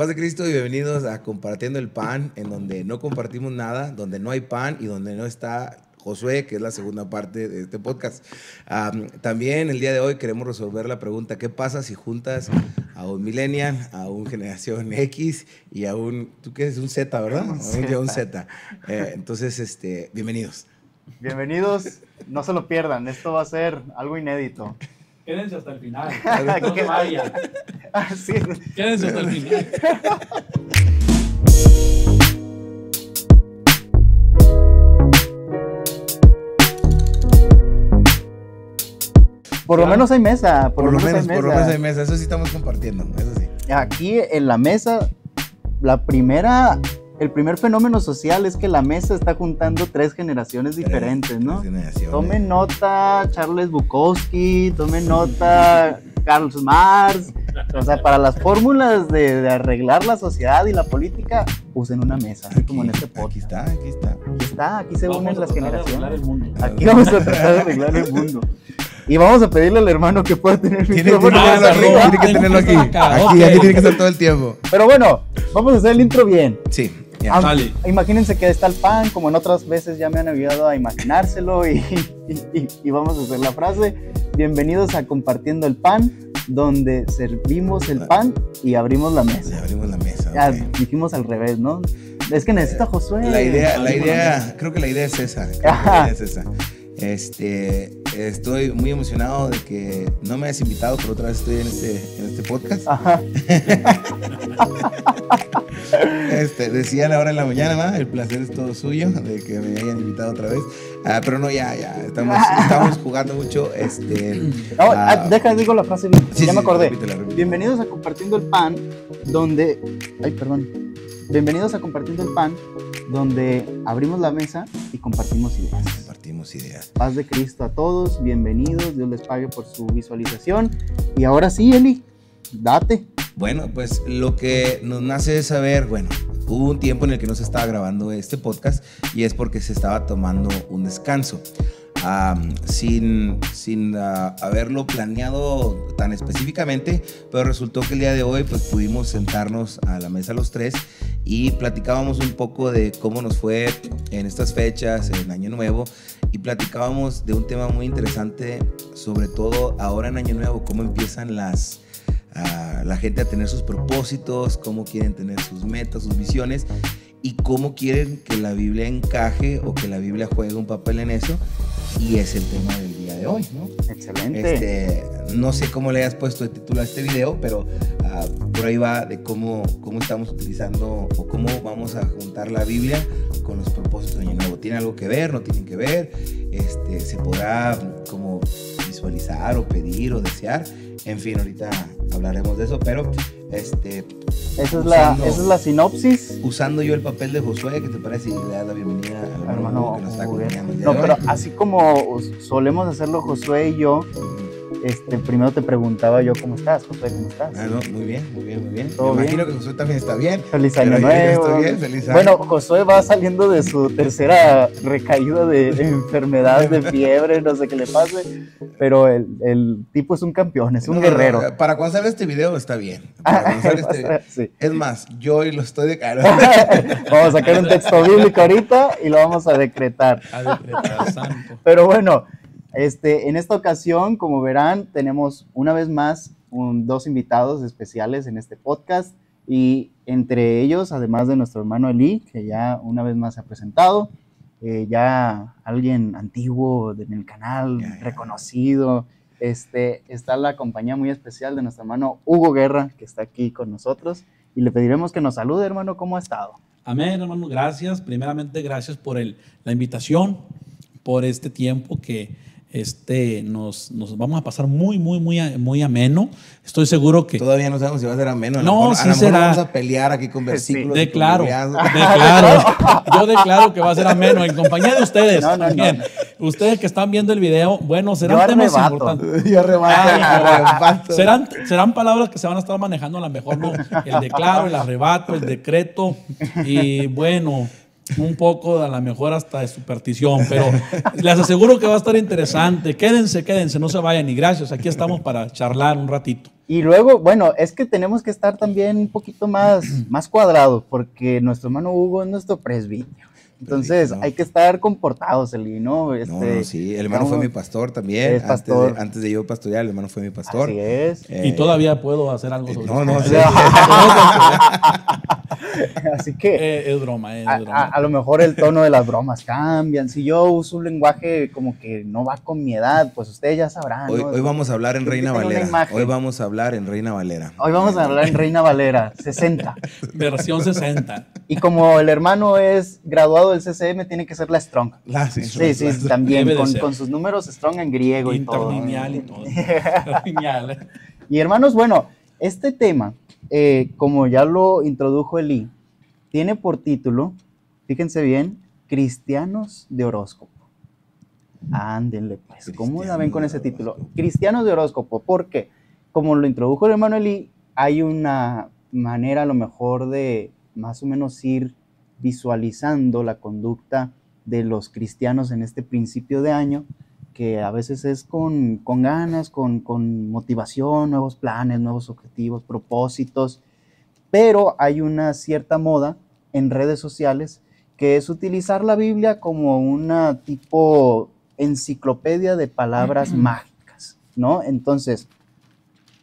Paz de Cristo y bienvenidos a Compartiendo el Pan, en donde no compartimos nada, donde no hay pan y donde no está Josué, que es la segunda parte de este podcast. También el día de hoy queremos resolver la pregunta, ¿qué pasa si juntas a un millennial, a un generación X y a un, ¿tú qué eres? Un Z, ¿verdad? Un Z. Entonces, bienvenidos. Bienvenidos, no se lo pierdan, esto va a ser algo inédito. Quédense hasta el final, no se vayan. Sí. Quédense hasta el final. Por lo menos hay mesa. Por lo menos hay mesa, eso sí estamos compartiendo, eso sí. Aquí en la mesa, el primer fenómeno social es que la mesa está juntando tres generaciones diferentes, ¿no? Tres generaciones. Tomen nota Charles Bukowski, tomen nota Karl Marx. O sea, para las fórmulas de arreglar la sociedad y la política, usen una mesa, así como en este podcast. Aquí se unen las generaciones. Aquí vamos a tratar de arreglar el mundo. Y vamos a pedirle al hermano que pueda tener el micrófono. Tiene que tenerlo aquí. Aquí tiene que estar todo el tiempo. Pero bueno, vamos a hacer el intro bien. Sí. Imagínense que está el pan, como en otras veces ya me han ayudado a imaginárselo y vamos a hacer la frase. Bienvenidos a Compartiendo el Pan, donde servimos el pan y abrimos la mesa. Ya dijimos al revés, ¿no? Es que necesita Josué. La idea, creo que la idea es esa. Estoy muy emocionado de que no me hayas invitado, pero otra vez estoy en este podcast. Ajá. Decían ahora en la mañana, ¿va? El placer es todo suyo de que me hayan invitado otra vez. Pero no, ya estamos jugando mucho. Digo la frase bien. Sí, ya me acordé. Repítela. Bienvenidos a Compartiendo el Pan, donde... Bienvenidos a Compartiendo el Pan, donde abrimos la mesa y compartimos ideas. Paz de Cristo a todos, bienvenidos, Dios les pague por su visualización. Y ahora sí, Eli, date. Bueno, pues lo que nos nace es saber, hubo un tiempo en el que no se estaba grabando este podcast y es porque se estaba tomando un descanso. Sin haberlo planeado tan específicamente, pero resultó que el día de hoy pues pudimos sentarnos a la mesa los tres y platicábamos un poco de cómo nos fue en estas fechas, en Año Nuevo, y platicábamos de un tema muy interesante, sobre todo ahora en Año Nuevo, cómo empiezan la gente a tener sus propósitos, cómo quieren tener sus metas, sus visiones, y cómo quieren que la Biblia encaje o que la Biblia juegue un papel en eso, y es el tema del día de hoy, ¿no? Excelente. No sé cómo le hayas puesto de título a este video, pero por ahí va de cómo estamos utilizando o cómo vamos a juntar la Biblia con los propósitos de Año Nuevo. ¿Tiene algo que ver? ¿No tienen que ver? ¿Se podrá como visualizar o pedir o desear? En fin, ahorita hablaremos de eso, pero esa es la sinopsis. Usando yo el papel de Josué, ¿qué te parece? Y le das la bienvenida al hermano que nos está acompañando el día de hoy. Pero así como solemos hacerlo Josué y yo, primero te preguntaba yo, ¿cómo estás, Josué? ¿Cómo estás? No, muy bien. Me ¿Todo imagino bien? que Josué también está bien. Feliz año nuevo. Estoy bien, feliz año. Bueno, Josué va saliendo de su tercera recaída de enfermedad, de fiebre, no sé qué le pase, pero el tipo es un campeón, es un guerrero. Para cuando salga este video está bien. Sí. Es más, yo hoy lo estoy Vamos a sacar un texto bíblico ahorita y lo vamos a decretar. Santo. Pero bueno, en esta ocasión, como verán, tenemos una vez más dos invitados especiales en este podcast, y entre ellos, además de nuestro hermano Eli, que ya una vez más se ha presentado, ya alguien antiguo en el canal, reconocido, está la compañía muy especial de nuestro hermano Hugo Guerra, que está aquí con nosotros, y le pediremos que nos salude, hermano. ¿Cómo ha estado? Amén, hermano, gracias. Primeramente, gracias por la invitación, por este tiempo que nos vamos a pasar muy ameno. Estoy seguro que... Todavía no sabemos si va a ser ameno. No, sí será. Vamos a pelear aquí con versículos. Sí, declaro. Yo declaro que va a ser ameno en compañía de ustedes. No. Ustedes que están viendo el video, bueno, serán temas importantes. Yo arrebato. Serán palabras que se van a estar manejando a lo mejor, ¿no? El declaro, el arrebato, el decreto y bueno, un poco a lo mejor hasta de superstición, pero les aseguro que va a estar interesante. Quédense, no se vayan, y gracias, aquí estamos para charlar un ratito. Y luego, bueno, es que tenemos que estar también un poquito más cuadrados, porque nuestro hermano Hugo es nuestro presbítero. Entonces, No. hay que estar comportados, Eli, ¿no? No, sí, el hermano fue mi pastor también. Es pastor. Antes de yo pastorear, el hermano fue mi pastor. Así es. Y todavía puedo hacer algo sobre No, eso. sí. Así que Es broma, es a broma. lo mejor el tono de las bromas cambian. Si yo uso un lenguaje como que no va con mi edad, pues ustedes ya sabrán, ¿no? Hoy vamos a hablar en Yo Reina tengo una Valera. imagen. Hoy vamos a hablar en Reina Valera. Hoy vamos a hablar en Reina Valera 60. Versión 60. Y como el hermano es graduado del CCM, tiene que ser la Strong. Sí, también, Debe de ser. con sus números Strong en griego y todo. Interlineal y todo. Interlineal. Y hermanos, bueno, este tema, como ya lo introdujo Eli, tiene por título, fíjense bien, Cristianos de Horóscopo. Ándenle pues, ¿cómo la ven con ese título? Cristianos de Horóscopo, porque como lo introdujo el hermano Eli, hay una manera a lo mejor de más o menos ir visualizando la conducta de los cristianos en este principio de año, que a veces es con ganas, con motivación, nuevos planes, nuevos objetivos, propósitos, pero hay una cierta moda en redes sociales que es utilizar la Biblia como una tipo enciclopedia de palabras mágicas, ¿no? Entonces,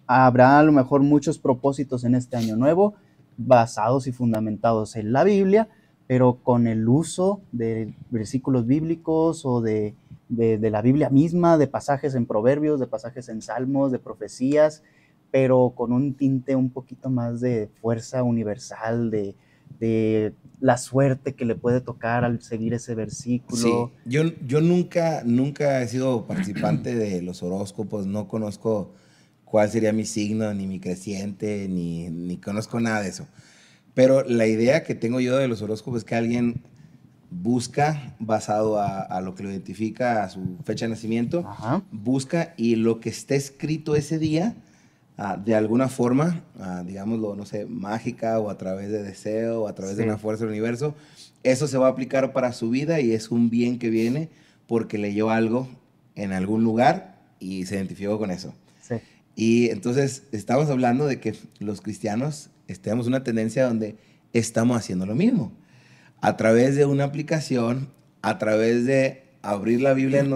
habrá a lo mejor muchos propósitos en este año nuevo basados y fundamentados en la Biblia, pero con el uso de versículos bíblicos o de la Biblia misma, de pasajes en Proverbios, de pasajes en Salmos, de profecías, pero con un tinte un poquito más de fuerza universal, de la suerte que le puede tocar al seguir ese versículo. Sí, yo nunca he sido participante de los horóscopos, no conozco cuál sería mi signo, ni mi creciente, ni conozco nada de eso. Pero la idea que tengo yo de los horóscopos es que alguien busca, basado a lo que lo identifica, a su fecha de nacimiento, Ajá. busca y lo que esté escrito ese día, de alguna forma, digámoslo, no sé, mágica o a través de deseo o a través de una fuerza del universo, eso se va a aplicar para su vida y es un bien que viene porque leyó algo en algún lugar y se identificó con eso. Sí. Y entonces estamos hablando de que los cristianos tenemos una tendencia donde estamos haciendo lo mismo. A través de una aplicación, a través de abrir la Biblia en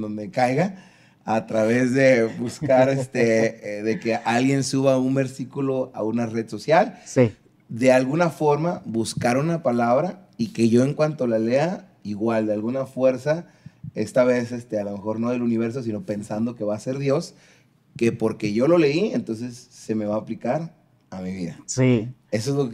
donde caiga, a través de buscar de que alguien suba un versículo a una red social, Sí. de alguna forma buscar una palabra y que yo en cuanto la lea, igual de alguna fuerza, esta vez a lo mejor no del universo, sino pensando que va a ser Dios, que porque yo lo leí, entonces se me va a aplicar a mi vida. Sí. Eso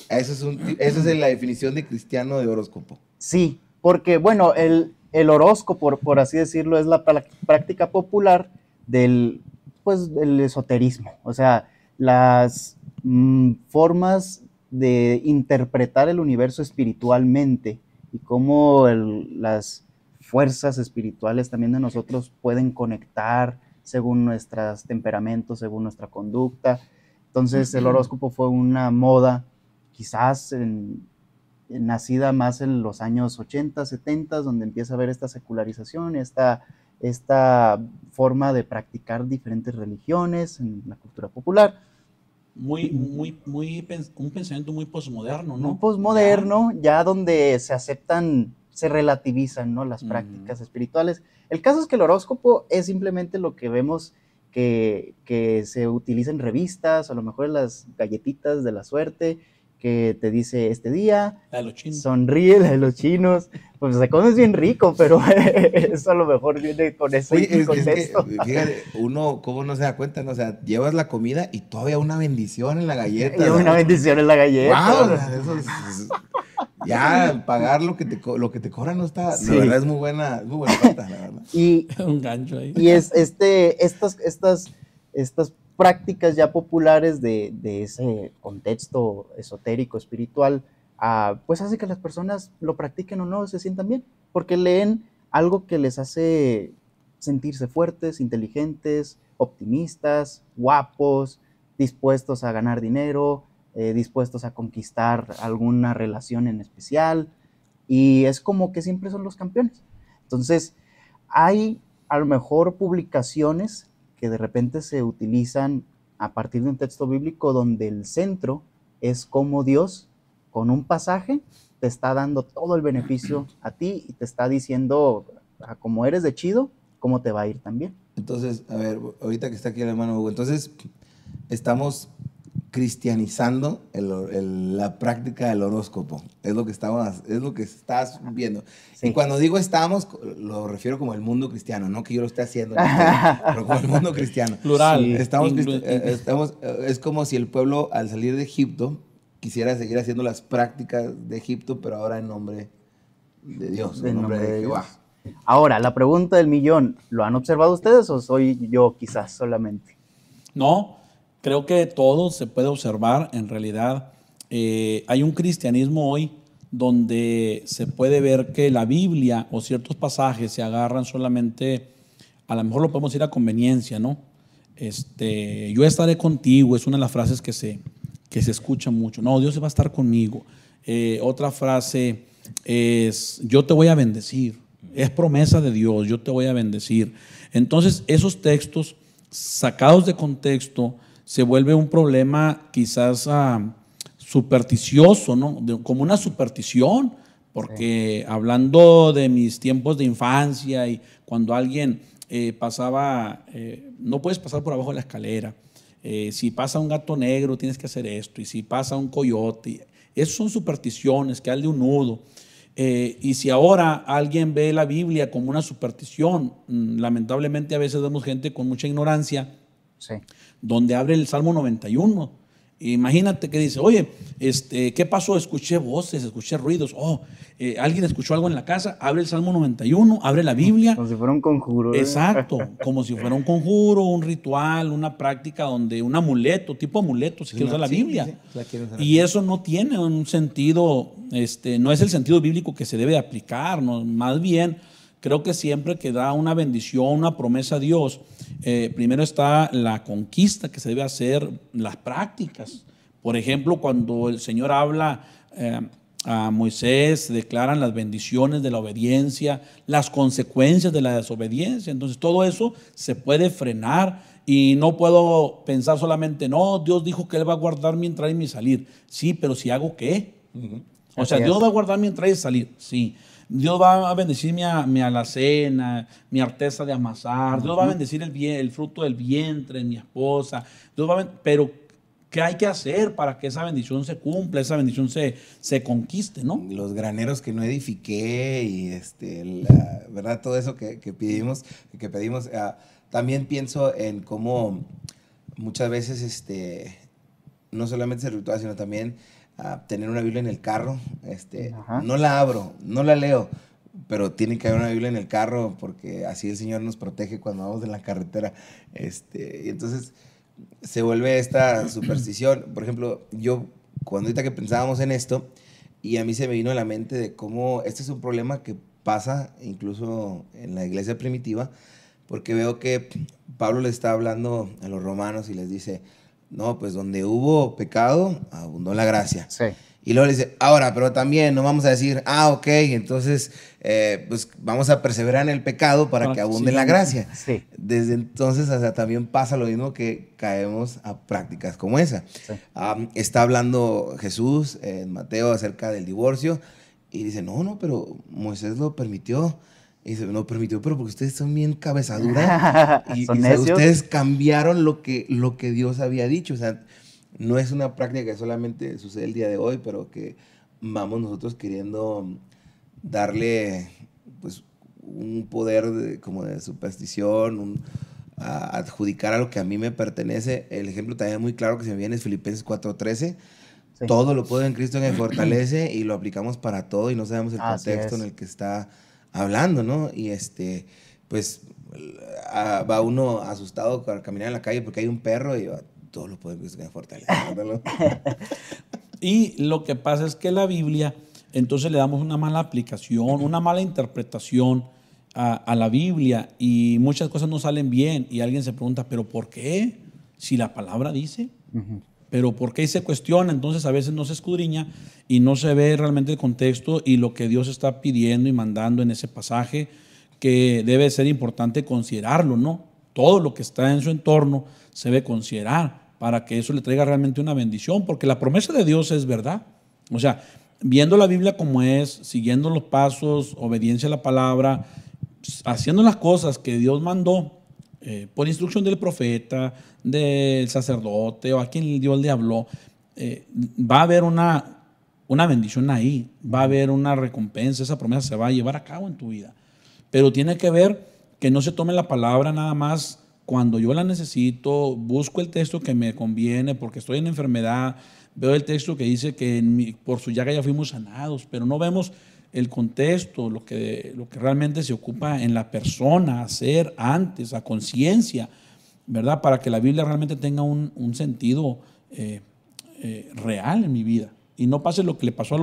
es la definición de cristiano de horóscopo. Sí, porque bueno, el horóscopo, por así decirlo, es la práctica popular del esoterismo. O sea, las formas de interpretar el universo espiritualmente y cómo las fuerzas espirituales también de nosotros pueden conectar según nuestros temperamentos, según nuestra conducta. Entonces el horóscopo fue una moda quizás nacida más en los años 80, 70, donde empieza a haber esta secularización, esta forma de practicar diferentes religiones en la cultura popular. Un pensamiento muy posmoderno, ¿no? Un posmoderno, ya donde se aceptan, se relativizan, ¿no?, las prácticas espirituales. El caso es que el horóscopo es simplemente lo que vemos que se utiliza en revistas, a lo mejor en las galletitas de la suerte, que te dice este día, la de los chinos. Sonríe, la de los chinos, pues se come bien rico, pero eso a lo mejor viene con ese contexto. Es que, fíjate, uno, ¿cómo no se da cuenta? ¿No? O sea, llevas la comida y todavía una bendición en la galleta. Y una bendición en la galleta. Wow, eso ya pagar lo que te cobran no está, Sí. La verdad es muy buena plata, la verdad. Y un gancho ahí. Y estas prácticas ya populares de ese contexto esotérico, espiritual, pues hace que las personas lo practiquen o no, se sientan bien, porque leen algo que les hace sentirse fuertes, inteligentes, optimistas, guapos, dispuestos a ganar dinero, dispuestos a conquistar alguna relación en especial, y es como que siempre son los campeones. Entonces, hay a lo mejor publicaciones que de repente se utilizan a partir de un texto bíblico donde el centro es cómo Dios, con un pasaje, te está dando todo el beneficio a ti y te está diciendo, como eres de chido, cómo te va a ir también. Entonces, a ver, ahorita que está aquí el hermano Hugo, entonces estamos cristianizando la práctica del horóscopo. Es lo que estás viendo. Sí. Y cuando digo estamos, lo refiero como el mundo cristiano, no que yo lo esté haciendo, pero como el mundo cristiano. Plural. Sí. Es como si el pueblo, al salir de Egipto, quisiera seguir haciendo las prácticas de Egipto, pero ahora en nombre de Dios, en nombre de Jehová. Ahora, la pregunta del millón, ¿lo han observado ustedes o soy yo quizás solamente? No, creo que todo se puede observar. En realidad, hay un cristianismo hoy donde se puede ver que la Biblia o ciertos pasajes se agarran solamente, a lo mejor lo podemos decir a conveniencia, ¿no? Yo estaré contigo, es una de las frases que se escucha mucho. No, Dios va a estar conmigo. Otra frase es, yo te voy a bendecir. Es promesa de Dios, yo te voy a bendecir. Entonces, esos textos sacados de contexto se vuelve un problema quizás supersticioso, ¿no? Como una superstición, porque hablando de mis tiempos de infancia y cuando alguien pasaba, no puedes pasar por abajo de la escalera, si pasa un gato negro tienes que hacer esto, y si pasa un coyote, esas son supersticiones, que hazle un nudo. Y si ahora alguien ve la Biblia como una superstición, lamentablemente a veces vemos gente con mucha ignorancia, Sí. donde abre el Salmo 91. Imagínate que dice, oye, ¿qué pasó? Escuché voces, escuché ruidos. ¿Alguien escuchó algo en la casa? Abre el Salmo 91, abre la Biblia. Como si fuera un conjuro. Exacto, como si fuera un conjuro, un ritual, una práctica donde un amuleto, tipo amuleto, si quieres usar la Biblia. Y eso no tiene un sentido, no es el sentido bíblico que se debe aplicar, ¿no? Más bien, creo que siempre que da una bendición, una promesa a Dios, primero está la conquista que se debe hacer, las prácticas. Por ejemplo, cuando el Señor habla a Moisés, se declaran las bendiciones de la obediencia, las consecuencias de la desobediencia. Entonces todo eso se puede frenar y no puedo pensar solamente, no, Dios dijo que Él va a guardar mi entrar y mi salir. Sí, pero si hago ¿qué? O sea, Dios va a guardar mi entrar y salir, sí. Dios va a bendecir mi alacena, mi arteza de amasar. Dios va a bendecir el fruto del vientre, mi esposa. Pero ¿qué hay que hacer para que esa bendición se cumpla, esa bendición se conquiste, ¿no? Los graneros que no edifiqué y ¿verdad? Todo eso que pedimos. También pienso en cómo muchas veces no solamente es el ritual, sino también tener una Biblia en el carro. No la abro, no la leo, pero tiene que haber una Biblia en el carro porque así el Señor nos protege cuando vamos en la carretera. Y entonces se vuelve esta superstición. Por ejemplo, yo, ahorita que pensábamos en esto, y a mí se me vino a la mente de cómo este es un problema que pasa incluso en la iglesia primitiva, porque veo que Pablo le está hablando a los romanos y les dice, no, pues donde hubo pecado, abundó la gracia. Sí. Y luego le dice, ahora, pero también no vamos a decir, ok, entonces pues vamos a perseverar en el pecado para que abunde la gracia. Sí. Desde entonces también pasa lo mismo, que caemos a prácticas como esa. Sí. Está hablando Jesús en Mateo acerca del divorcio y dice, no, pero Moisés lo permitió. Y dice, no permitió, pero porque ustedes son bien cabezadura y ustedes cambiaron lo que Dios había dicho. O sea, no es una práctica que solamente sucede el día de hoy, pero que vamos nosotros queriendo darle pues un poder como de superstición, adjudicar a lo que a mí me pertenece. El ejemplo también muy claro que se me viene es Filipenses 4:13. Sí. Todo lo puedo en Cristo que me fortalece, y lo aplicamos para todo y no sabemos el contexto en el que está hablando, ¿no? Y pues va uno asustado para caminar en la calle porque hay un perro y todo lo puede en Cristo que me fortalece. Y lo que pasa es que la Biblia, entonces le damos una mala aplicación, una mala interpretación a la Biblia, y muchas cosas no salen bien, y alguien se pregunta, ¿pero por qué? Si la palabra dice. Pero ¿por qué se cuestiona? Entonces a veces no se escudriña y no se ve realmente el contexto y lo que Dios está pidiendo y mandando en ese pasaje, que debe ser importante considerarlo, ¿no? Todo lo que está en su entorno se debe considerar. para que eso le traiga realmente una bendición, porque la promesa de Dios es verdad. O sea, viendo la Biblia como es, siguiendo los pasos, obediencia a la palabra, haciendo las cosas que Dios mandó por instrucción del profeta, del sacerdote o a quien Dios le habló, va a haber una bendición ahí, va a haber una recompensa, esa promesa se va a llevar a cabo en tu vida. Pero tiene que ver que no se tome la palabra nada más cuando yo la necesito, busco el texto que me conviene porque estoy en enfermedad, veo el texto que dice que por su llaga ya fuimos sanados, pero no vemos el contexto, lo que realmente se ocupa en la persona, hacer antes, a conciencia, ¿verdad? Para que la Biblia realmente tenga un sentido real en mi vida. Y no pase lo que le pasó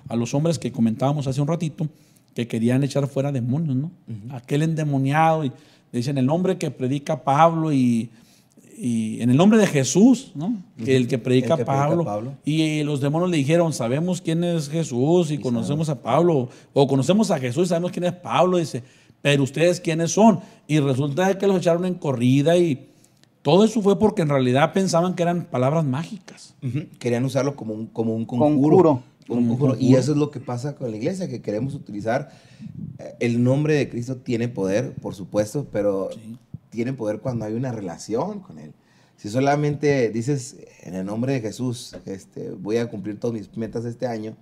a los hombres que comentábamos hace un ratito, que querían echar fuera demonios, ¿no? Aquel endemoniado, y dicen el nombre que predica Pablo y en el nombre de Jesús, ¿no? Que el que predica Pablo. Y los demonios le dijeron, sabemos quién es Jesús y conocemos a Pablo, o conocemos a Jesús y sabemos quién es Pablo, dice, pero ustedes quiénes son. Y resulta que los echaron en corrida y todo eso fue porque en realidad pensaban que eran palabras mágicas. Querían usarlo como un conjuro. Y eso es lo que pasa con la iglesia, que queremos utilizar el nombre de Cristo. Tiene poder, por supuesto, pero tiene poder cuando hay una relación con Él. Si solamente dices, en el nombre de Jesús, voy a cumplir todas mis metas este año,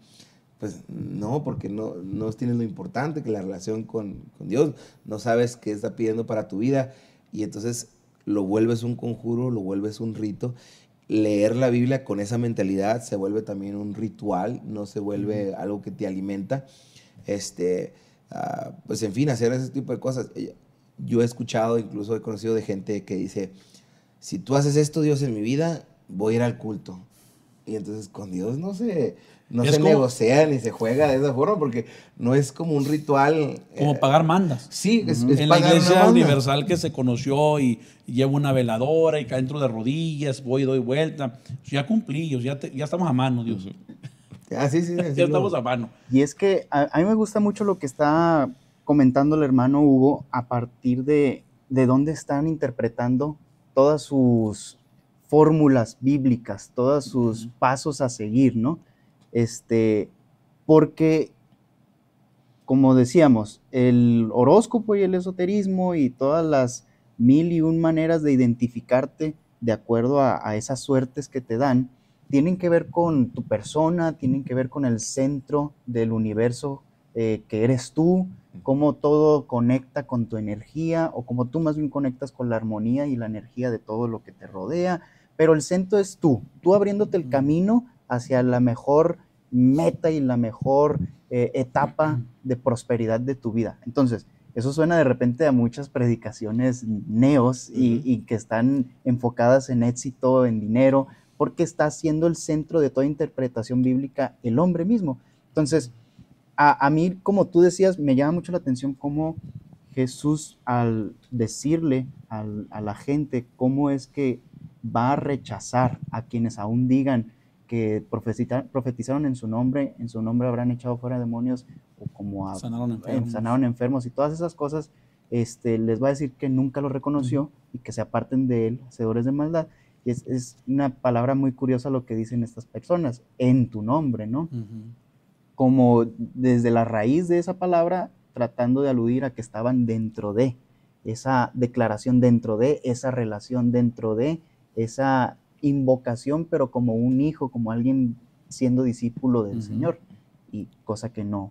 pues no, porque no tienes lo importante que la relación con Dios, no sabes qué está pidiendo para tu vida, y entonces lo vuelves un conjuro, lo vuelves un rito. Leer la Biblia con esa mentalidad se vuelve también un ritual, no se vuelve algo que te alimenta. Pues en fin, hacer ese tipo de cosas. Yo he escuchado, incluso he conocido de gente que dice, si tú haces esto, Dios, en mi vida, voy a ir al culto. Y entonces con Dios no se negocia ni se juega de esa forma, porque no es como un ritual. Como pagar mandas. Sí, es en la iglesia universal que se conoció y llevo una veladora y cae dentro de rodillas, voy y doy vuelta. Ya cumplí, ya estamos a mano, Dios. Sí, ya estamos a mano. Y es que a mí me gusta mucho lo que está comentando el hermano Hugo a partir de dónde están interpretando todas sus fórmulas bíblicas, todos sus pasos a seguir, ¿no? Porque, como decíamos, el horóscopo y el esoterismo y todas las 1001 maneras de identificarte de acuerdo a esas suertes que te dan, tienen que ver con tu persona, tienen que ver con el centro del universo que eres tú, cómo todo conecta con tu energía, o cómo tú más bien conectas con la armonía y la energía de todo lo que te rodea, pero el centro es tú abriéndote el camino hacia la mejor meta y la mejor etapa de prosperidad de tu vida. Entonces, eso suena de repente a muchas predicaciones neos y que están enfocadas en éxito, en dinero, porque está siendo el centro de toda interpretación bíblica el hombre mismo. Entonces, a mí, como tú decías, me llama mucho la atención cómo Jesús, al decirle a la gente cómo es que va a rechazar a quienes aún digan que profetizaron en su nombre habrán echado fuera demonios, o como sanaron enfermos y todas esas cosas, les va a decir que nunca lo reconoció y que se aparten de él, hacedores de maldad. Y es una palabra muy curiosa lo que dicen estas personas, en tu nombre, ¿no? Como desde la raíz de esa palabra, tratando de aludir a que estaban dentro de esa declaración, dentro de esa relación, dentro de esa invocación, pero como un hijo, como alguien siendo discípulo del Señor, y cosa que no.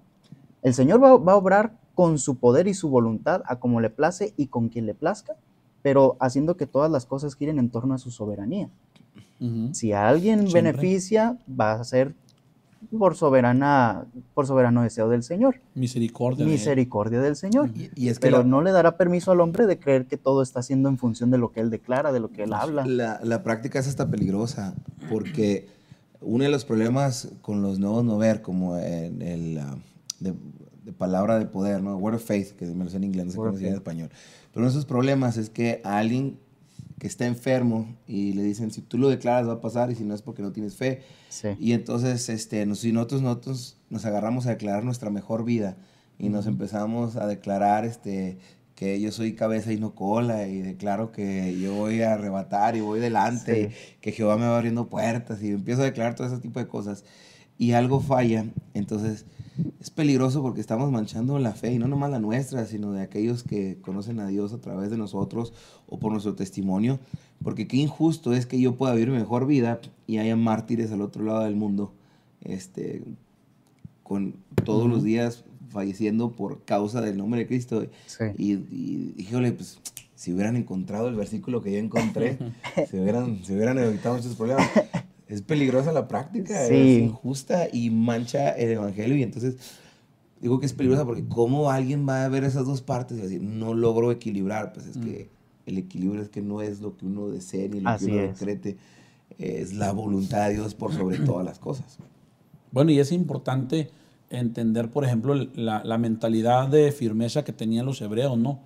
El Señor va a obrar con su poder y su voluntad a como le place y con quien le plazca, pero haciendo que todas las cosas giren en torno a su soberanía. Si a alguien beneficia, va a ser por soberano deseo del Señor. Misericordia del Señor. Y es que pero no le dará permiso al hombre de creer que todo está haciendo en función de lo que él declara, de lo que él habla. La práctica es hasta peligrosa, porque uno de los problemas con los nuevos nover, como en el de palabra de poder, ¿no? Word of faith, que me lo sé en inglés, no sé cómo se llama en español. Pero uno de esos problemas es que a alguien que está enfermo y le dicen, si tú lo declaras va a pasar, y si no es porque no tienes fe. Sí. Y entonces si nosotros nos agarramos a declarar nuestra mejor vida y nos empezamos a declarar que yo soy cabeza y no cola, y declaro que yo voy a arrebatar y voy delante, que Jehová me va abriendo puertas, y empiezo a declarar todo ese tipo de cosas, y algo falla, entonces es peligroso porque estamos manchando la fe, y no nomás la nuestra, sino de aquellos que conocen a Dios a través de nosotros o por nuestro testimonio, porque qué injusto es que yo pueda vivir mi mejor vida y haya mártires al otro lado del mundo, con todos los días falleciendo por causa del nombre de Cristo. Y híjole, pues, si hubieran encontrado el versículo que yo encontré, se hubieran evitado muchos problemas. Es peligrosa la práctica, es injusta y mancha el evangelio. Y entonces digo que es peligrosa porque ¿cómo alguien va a ver esas dos partes y va a decir, no logro equilibrar? Pues es que el equilibrio es que no es lo que uno desee ni lo que uno decrete, es la voluntad de Dios por sobre todas las cosas. Bueno, y es importante entender, por ejemplo, la mentalidad de firmeza que tenían los hebreos, ¿no?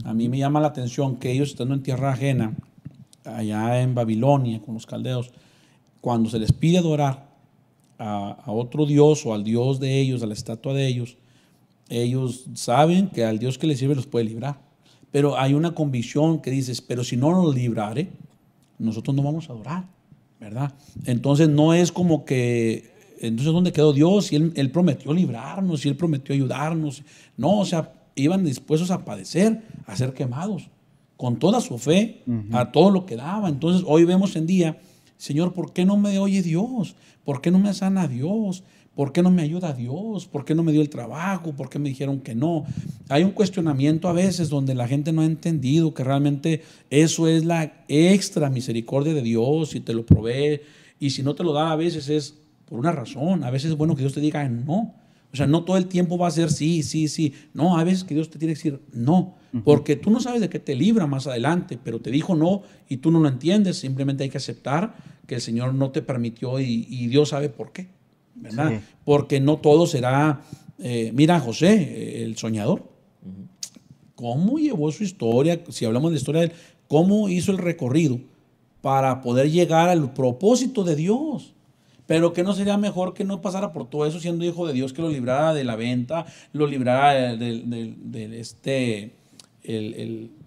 A mí me llama la atención que ellos, estando en tierra ajena, allá en Babilonia, con los caldeos, cuando se les pide adorar a otro dios o al dios de ellos, a la estatua de ellos saben que al Dios que les sirve los puede librar. Pero hay una convicción que dices, pero si no nos librare, nosotros no vamos a adorar, ¿verdad? Entonces no es como que, entonces ¿dónde quedó Dios? Y él prometió librarnos, y Él prometió ayudarnos. No, o sea, iban dispuestos a padecer, a ser quemados, con toda su fe, a todo lo que daba. Entonces hoy vemos en día, Señor, ¿por qué no me oye Dios? ¿Por qué no me sana Dios? ¿Por qué no me ayuda Dios? ¿Por qué no me dio el trabajo? ¿Por qué me dijeron que no? Hay un cuestionamiento a veces donde la gente no ha entendido que realmente eso es la extra misericordia de Dios, y te lo provee, y si no te lo da a veces es por una razón. A veces es bueno que Dios te diga no. O sea, no todo el tiempo va a ser sí, sí, sí. No, a veces que Dios te tiene que decir no, porque tú no sabes de qué te libra más adelante, pero te dijo no y tú no lo entiendes. Simplemente hay que aceptar que el Señor no te permitió y Dios sabe por qué, ¿verdad? Sí. Porque no todo será, mira José, el soñador, cómo llevó su historia, si hablamos de la historia de él, cómo hizo el recorrido para poder llegar al propósito de Dios. Pero que no sería mejor que no pasara por todo eso siendo hijo de Dios, que lo librara de la venta, lo librara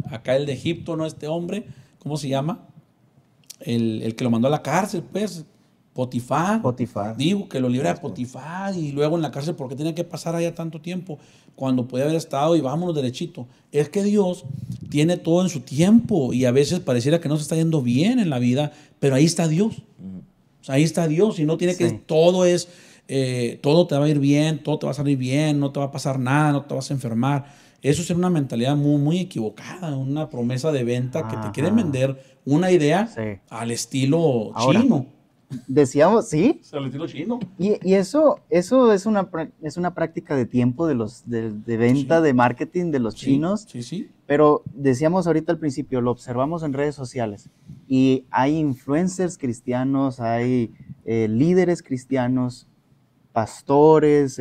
acá el de Egipto, ¿no? Este hombre, ¿cómo se llama? El que lo mandó a la cárcel, pues, Potifar. Digo, que lo libra de Potifar, y luego en la cárcel, ¿por qué tenía que pasar allá tanto tiempo? Cuando podía haber estado y vámonos derechito. Es que Dios tiene todo en su tiempo, y a veces pareciera que no se está yendo bien en la vida, pero ahí está Dios. O sea, ahí está Dios, y no tiene que, todo te va a ir bien, todo te va a salir bien, no te va a pasar nada, no te vas a enfermar. Eso es una mentalidad muy, muy equivocada, una promesa de venta que te quieren vender una idea al estilo chino. Decíamos, sí. Al estilo chino. Y eso es una práctica de tiempo de venta, de marketing de los chinos. Sí. Pero decíamos ahorita al principio, lo observamos en redes sociales, y hay influencers cristianos, hay líderes cristianos, pastores,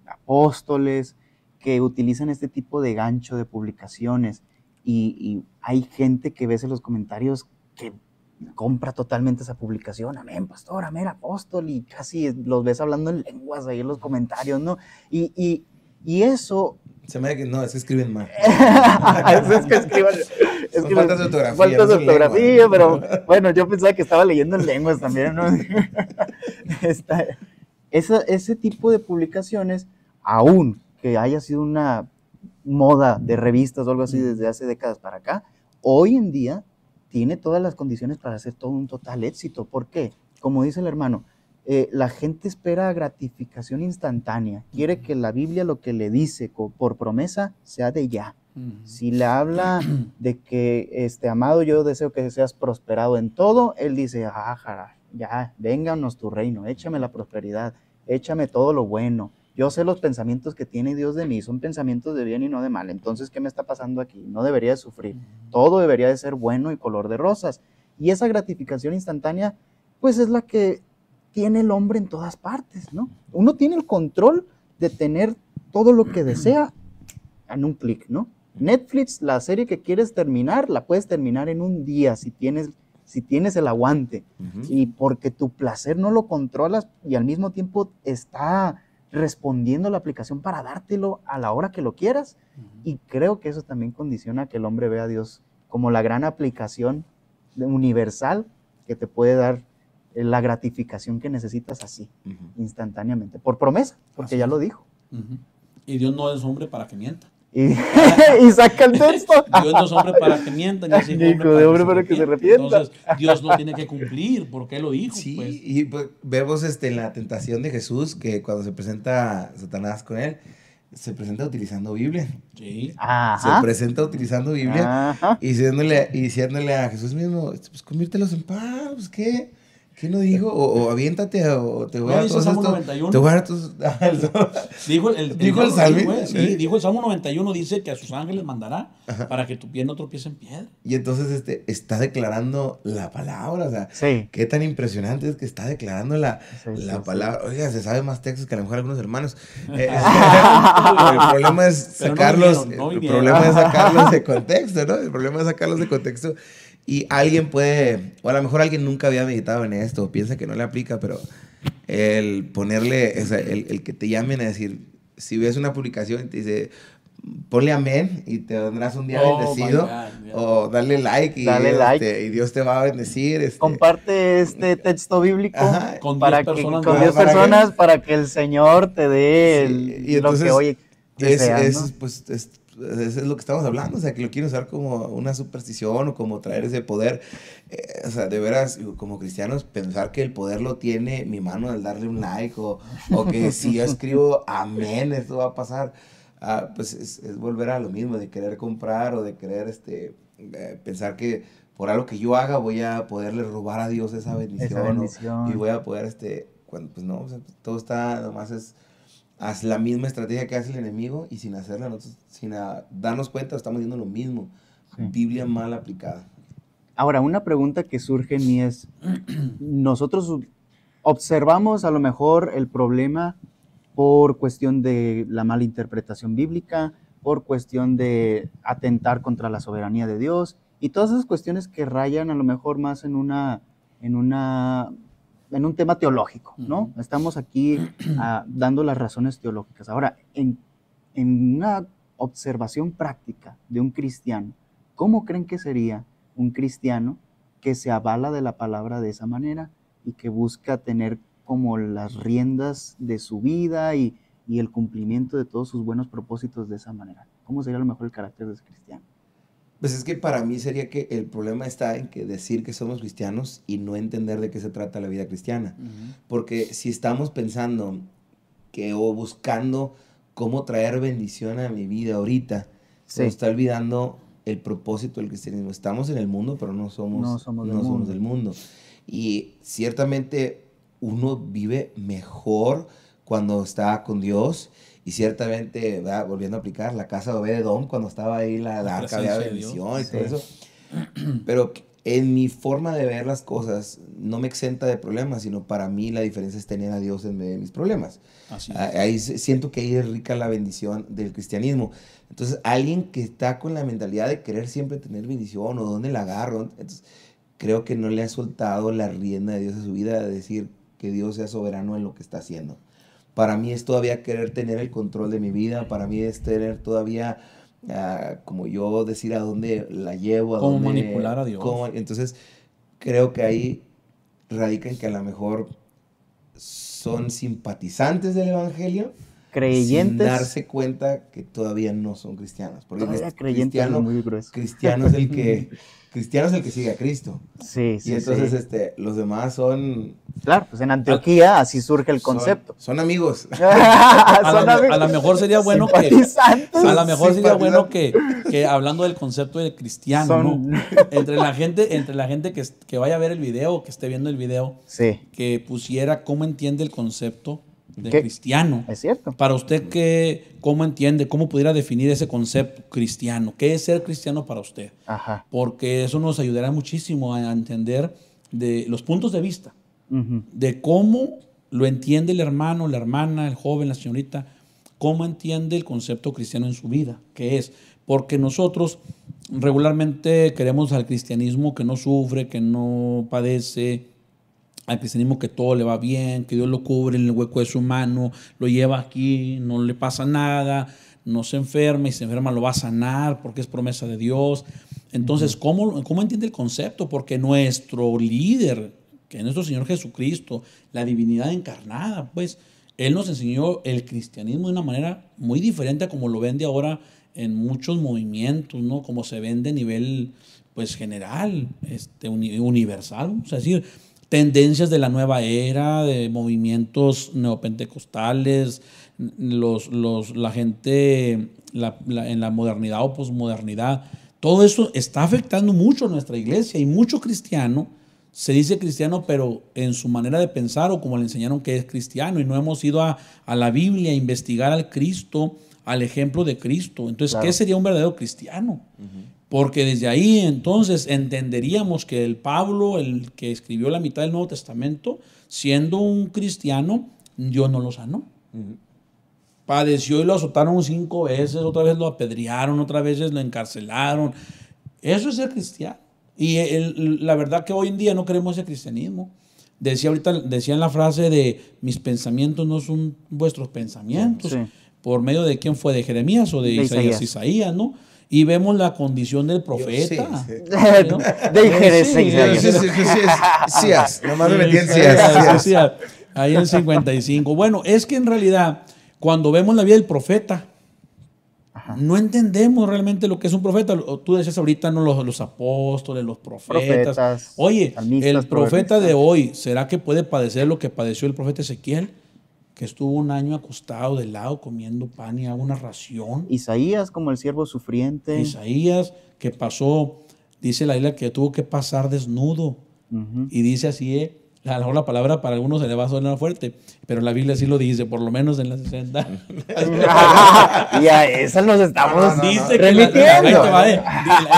apóstoles, que utilizan este tipo de gancho de publicaciones, y hay gente que ves en los comentarios que compra totalmente esa publicación. Amén, pastor, amén, apóstol, y casi los ves hablando en lenguas ahí en los comentarios, ¿no? Y eso... Se me da que no, es que escriben mal. Es que escriban... Faltas de ortografía. Faltas de ortografía, pero bueno, yo pensaba que estaba leyendo en lenguas también, ¿no? Ese tipo de publicaciones, aún que haya sido una moda de revistas o algo así desde hace décadas para acá, hoy en día tiene todas las condiciones para hacer todo un total éxito. ¿Por qué? Como dice el hermano, la gente espera gratificación instantánea. Quiere que la Biblia lo que le dice por promesa sea de ya. Si le habla de que, amado, yo deseo que seas prosperado en todo, él dice, ya, vénganos tu reino, échame la prosperidad, échame todo lo bueno. Yo sé los pensamientos que tiene Dios de mí, son pensamientos de bien y no de mal. Entonces, ¿qué me está pasando aquí? No debería de sufrir. Todo debería de ser bueno y color de rosas. Y esa gratificación instantánea, pues es la que tiene el hombre en todas partes, ¿no? Uno tiene el control de tener todo lo que desea en un clic, ¿no? Netflix, la serie que quieres terminar, la puedes terminar en un día si tienes el aguante. Y porque tu placer no lo controlas y al mismo tiempo está respondiendo la aplicación para dártelo a la hora que lo quieras. Y creo que eso también condiciona que el hombre vea a Dios como la gran aplicación universal que te puede dar la gratificación que necesitas así, instantáneamente, por promesa, porque ya lo dijo. Y Dios no es hombre para que mienta. Y saca el texto. Dios no es hombre para que mienta, ni es hijo de hombre para que se arrepienta. Entonces, Dios lo tiene que cumplir, porque Él lo dijo. Sí, pues. y pues, vemos en la tentación de Jesús que cuando se presenta Satanás con él, se presenta utilizando Biblia. Sí. Ajá. Se presenta utilizando Biblia Ajá. y diciéndole a Jesús mismo, pues conviértelos en pan, pues ¿qué? ¿Qué no digo? O aviéntate, o te voy a dar dice todos Salmo estos. 91. Te voy a dar tus. Dijo el salmista. sí, dijo el Salmo 91, dice que a sus ángeles mandará para que tu pie no tropiece en piedra. Y entonces está declarando la palabra. O sea, Sí. qué tan impresionante es que está declarando la Sí, palabra. Oiga, se sabe más textos que a lo mejor algunos hermanos. El problema es Pero sacarlos. no El vinieron. problema es sacarlos de contexto, ¿no? El problema es sacarlos de contexto. Y alguien puede, o a lo mejor alguien nunca había meditado en esto, o piensa que no le aplica, pero el ponerle, o sea, el que te llamen a decir, si ves una publicación y te dice, ponle amén y te tendrás un día bendecido, my God, o dale like y, y Dios te va a bendecir. Comparte este texto bíblico Con para 10 personas, con 10 personas para que el Señor te dé y lo entonces, que hoy deseas, ¿no? pues, es lo que estamos hablando, o sea, que lo quieren usar como una superstición o como traer ese poder. O sea, de veras, como cristianos, pensar que el poder lo tiene mi mano al darle un like o que si yo escribo amén, esto va a pasar. Pues es volver a lo mismo, de querer comprar o de querer pensar que por algo que yo haga voy a poderle robar a Dios esa bendición. Y voy a poder, cuando, pues no, o sea, todo está, nomás haz la misma estrategia que hace el enemigo y sin hacerla, nosotros, sin darnos cuenta, estamos haciendo lo mismo. Sí. Biblia mal aplicada. Ahora, una pregunta que surge en mí es, nosotros observamos a lo mejor el problema por cuestión de la mala interpretación bíblica, por cuestión de atentar contra la soberanía de Dios y todas esas cuestiones que rayan a lo mejor más en un tema teológico, ¿no? Estamos aquí dando las razones teológicas. Ahora, en una observación práctica de un cristiano, ¿cómo creen que sería un cristiano que se avala de la palabra de esa manera y que busca tener como las riendas de su vida y el cumplimiento de todos sus buenos propósitos de esa manera? ¿Cómo sería a lo mejor el carácter de ese cristiano? Pues es que para mí sería que el problema está en que decir que somos cristianos y no entender de qué se trata la vida cristiana. Porque si estamos pensando o buscando cómo traer bendición a mi vida ahorita, se nos está olvidando el propósito del cristianismo. Estamos en el mundo, pero no somos del mundo. Y ciertamente uno vive mejor cuando está con Dios. Y ciertamente, volviendo a aplicar, la casa de Obed-Edom, cuando estaba ahí la arca de bendición y todo eso. Pero en mi forma de ver las cosas, no me exenta de problemas, sino para mí la diferencia es tener a Dios en medio de mis problemas. Ahí siento que ahí es rica la bendición del cristianismo. Entonces, alguien que está con la mentalidad de querer siempre tener bendición o dónde la agarro, entonces, creo que no le ha soltado la rienda de Dios a su vida, de decir que Dios sea soberano en lo que está haciendo. Para mí es todavía querer tener el control de mi vida, para mí es tener todavía, como yo decir a dónde la llevo, a cómo dónde manipular a Dios. Entonces, creo que ahí radica en que a lo mejor son simpatizantes del evangelio, creyentes, sin darse cuenta que todavía no son cristianos. Porque cristiano es el que sigue a Cristo. Sí. Y entonces los demás son... Claro, pues en Antioquía así surge el concepto. Son amigos. A lo mejor sería bueno que hablando del concepto del cristiano, ¿no? entre la gente que vaya a ver el video, que esté viendo el video, que pusiera cómo entiende el concepto de cristiano. Es cierto. Para usted, ¿cómo entiende? ¿Cómo pudiera definir ese concepto cristiano? ¿Qué es ser cristiano para usted? Ajá. Porque eso nos ayudará muchísimo a entender de los puntos de vista, de cómo lo entiende el hermano, la hermana, el joven, la señorita, cómo entiende el concepto cristiano en su vida, qué es. Porque nosotros regularmente queremos al cristianismo que no sufre, que no padece, al cristianismo que todo le va bien, que Dios lo cubre en el hueco de su mano, lo lleva aquí, no le pasa nada, no se enferma y si se enferma lo va a sanar porque es promesa de Dios. Entonces, ¿cómo entiende el concepto? Porque nuestro líder, que es nuestro Señor Jesucristo, la divinidad encarnada, pues, Él nos enseñó el cristianismo de una manera muy diferente a como lo vende ahora en muchos movimientos, ¿no? Como se vende a nivel, pues, general, universal, vamos a decir, tendencias de la nueva era, de movimientos neopentecostales, la gente en la modernidad o posmodernidad. Todo eso está afectando mucho a nuestra iglesia y mucho cristiano se dice cristiano, pero en su manera de pensar o como le enseñaron que es cristiano y no hemos ido a la Biblia a investigar al Cristo, al ejemplo de Cristo. Entonces, claro, ¿qué sería un verdadero cristiano? Porque desde ahí entonces entenderíamos que el Pablo, el que escribió la mitad del Nuevo Testamento, siendo un cristiano, Dios no lo sanó. Padeció y lo azotaron 5 veces, otra vez lo apedrearon, otras veces lo encarcelaron. Eso es ser cristiano. Y la verdad que hoy en día no queremos ese cristianismo. Decía en la frase de mis pensamientos no son vuestros pensamientos. Sí. ¿Por medio de quién fue? ¿De Jeremías o de Isaías, ¿no? Y vemos la condición del profeta. Isaías. Nomás me metí en Isaías. Ahí en 55. Bueno, es que en realidad, cuando vemos la vida del profeta, no entendemos realmente lo que es un profeta. Tú decías ahorita, ¿no? Los apóstoles, los profetas. Oye, el profeta de hoy, ¿será que puede padecer lo que padeció el profeta Ezequiel? Que estuvo 1 año acostado de lado comiendo pan y agua, una ración. Isaías como el siervo sufriente. Isaías que pasó, dice la Biblia que tuvo que pasar desnudo. Y dice así, a lo mejor la palabra para algunos se le va a sonar fuerte, pero la Biblia sí lo dice, por lo menos en la 60. Y a esa nos estamos remitiendo.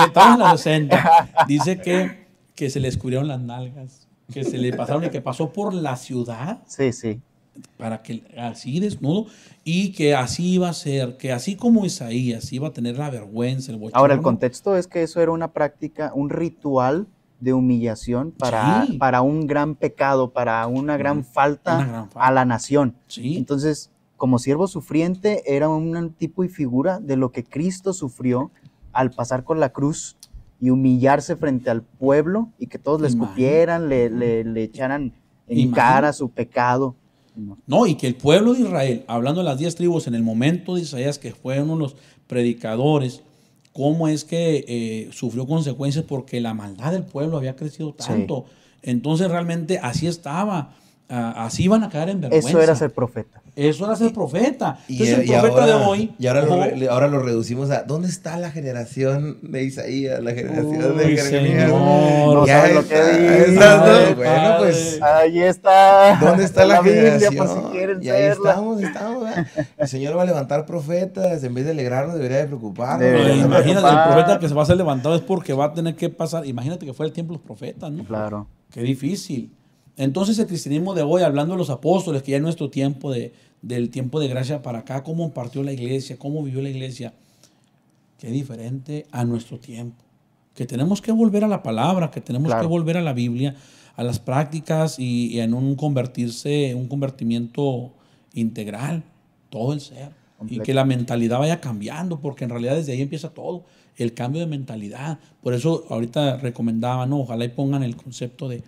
Estamos en la 60. Dice que se le escurrieron las nalgas, que se le pasaron y que pasó por la ciudad. Sí. Para que así desnudo y que así iba a ser, que así como Isaías iba a tener la vergüenza, el bochorno. Ahora, el contexto es que eso era una práctica, un ritual de humillación para un gran pecado, para una gran falta a la nación. Sí. Entonces, como siervo sufriente, era un tipo y figura de lo que Cristo sufrió al pasar con la cruz y humillarse frente al pueblo y que todos le escupieran, le echaran en cara su pecado. No, y que el pueblo de Israel, hablando de las 10 tribus en el momento de Isaías, que fue uno de los predicadores, cómo es que sufrió consecuencias porque la maldad del pueblo había crecido tanto. Sí. Entonces realmente así estaba, así iban a caer en vergüenza. Eso era ser profeta. Eso era ser profeta. Entonces el profeta de hoy... Y ahora lo reducimos a, ¿dónde está la generación de Isaías? La generación de Jeremías. No sabes lo que dice. Bueno, pues... Ahí está. ¿Dónde está la generación? Biblia, por si quieren y ahí verla. estamos. El Señor va a levantar profetas. En vez de alegrarnos, debería de preocuparnos. Imagínate, el profeta que se va a ser levantado es porque va a tener que pasar. Imagínate que fue el tiempo de los profetas, ¿no? Claro. Qué difícil. Entonces el cristianismo de hoy, hablando de los apóstoles, que ya es nuestro tiempo del tiempo de gracia para acá, cómo partió la iglesia, cómo vivió la iglesia, qué diferente a nuestro tiempo. Que tenemos que volver a la palabra, que tenemos que volver a la Biblia, a las prácticas y en un convertimiento integral, todo el ser. Completo. Y que la mentalidad vaya cambiando, porque en realidad desde ahí empieza todo, el cambio de mentalidad. Por eso ahorita recomendaba, ¿no? Ojalá y pongan el concepto de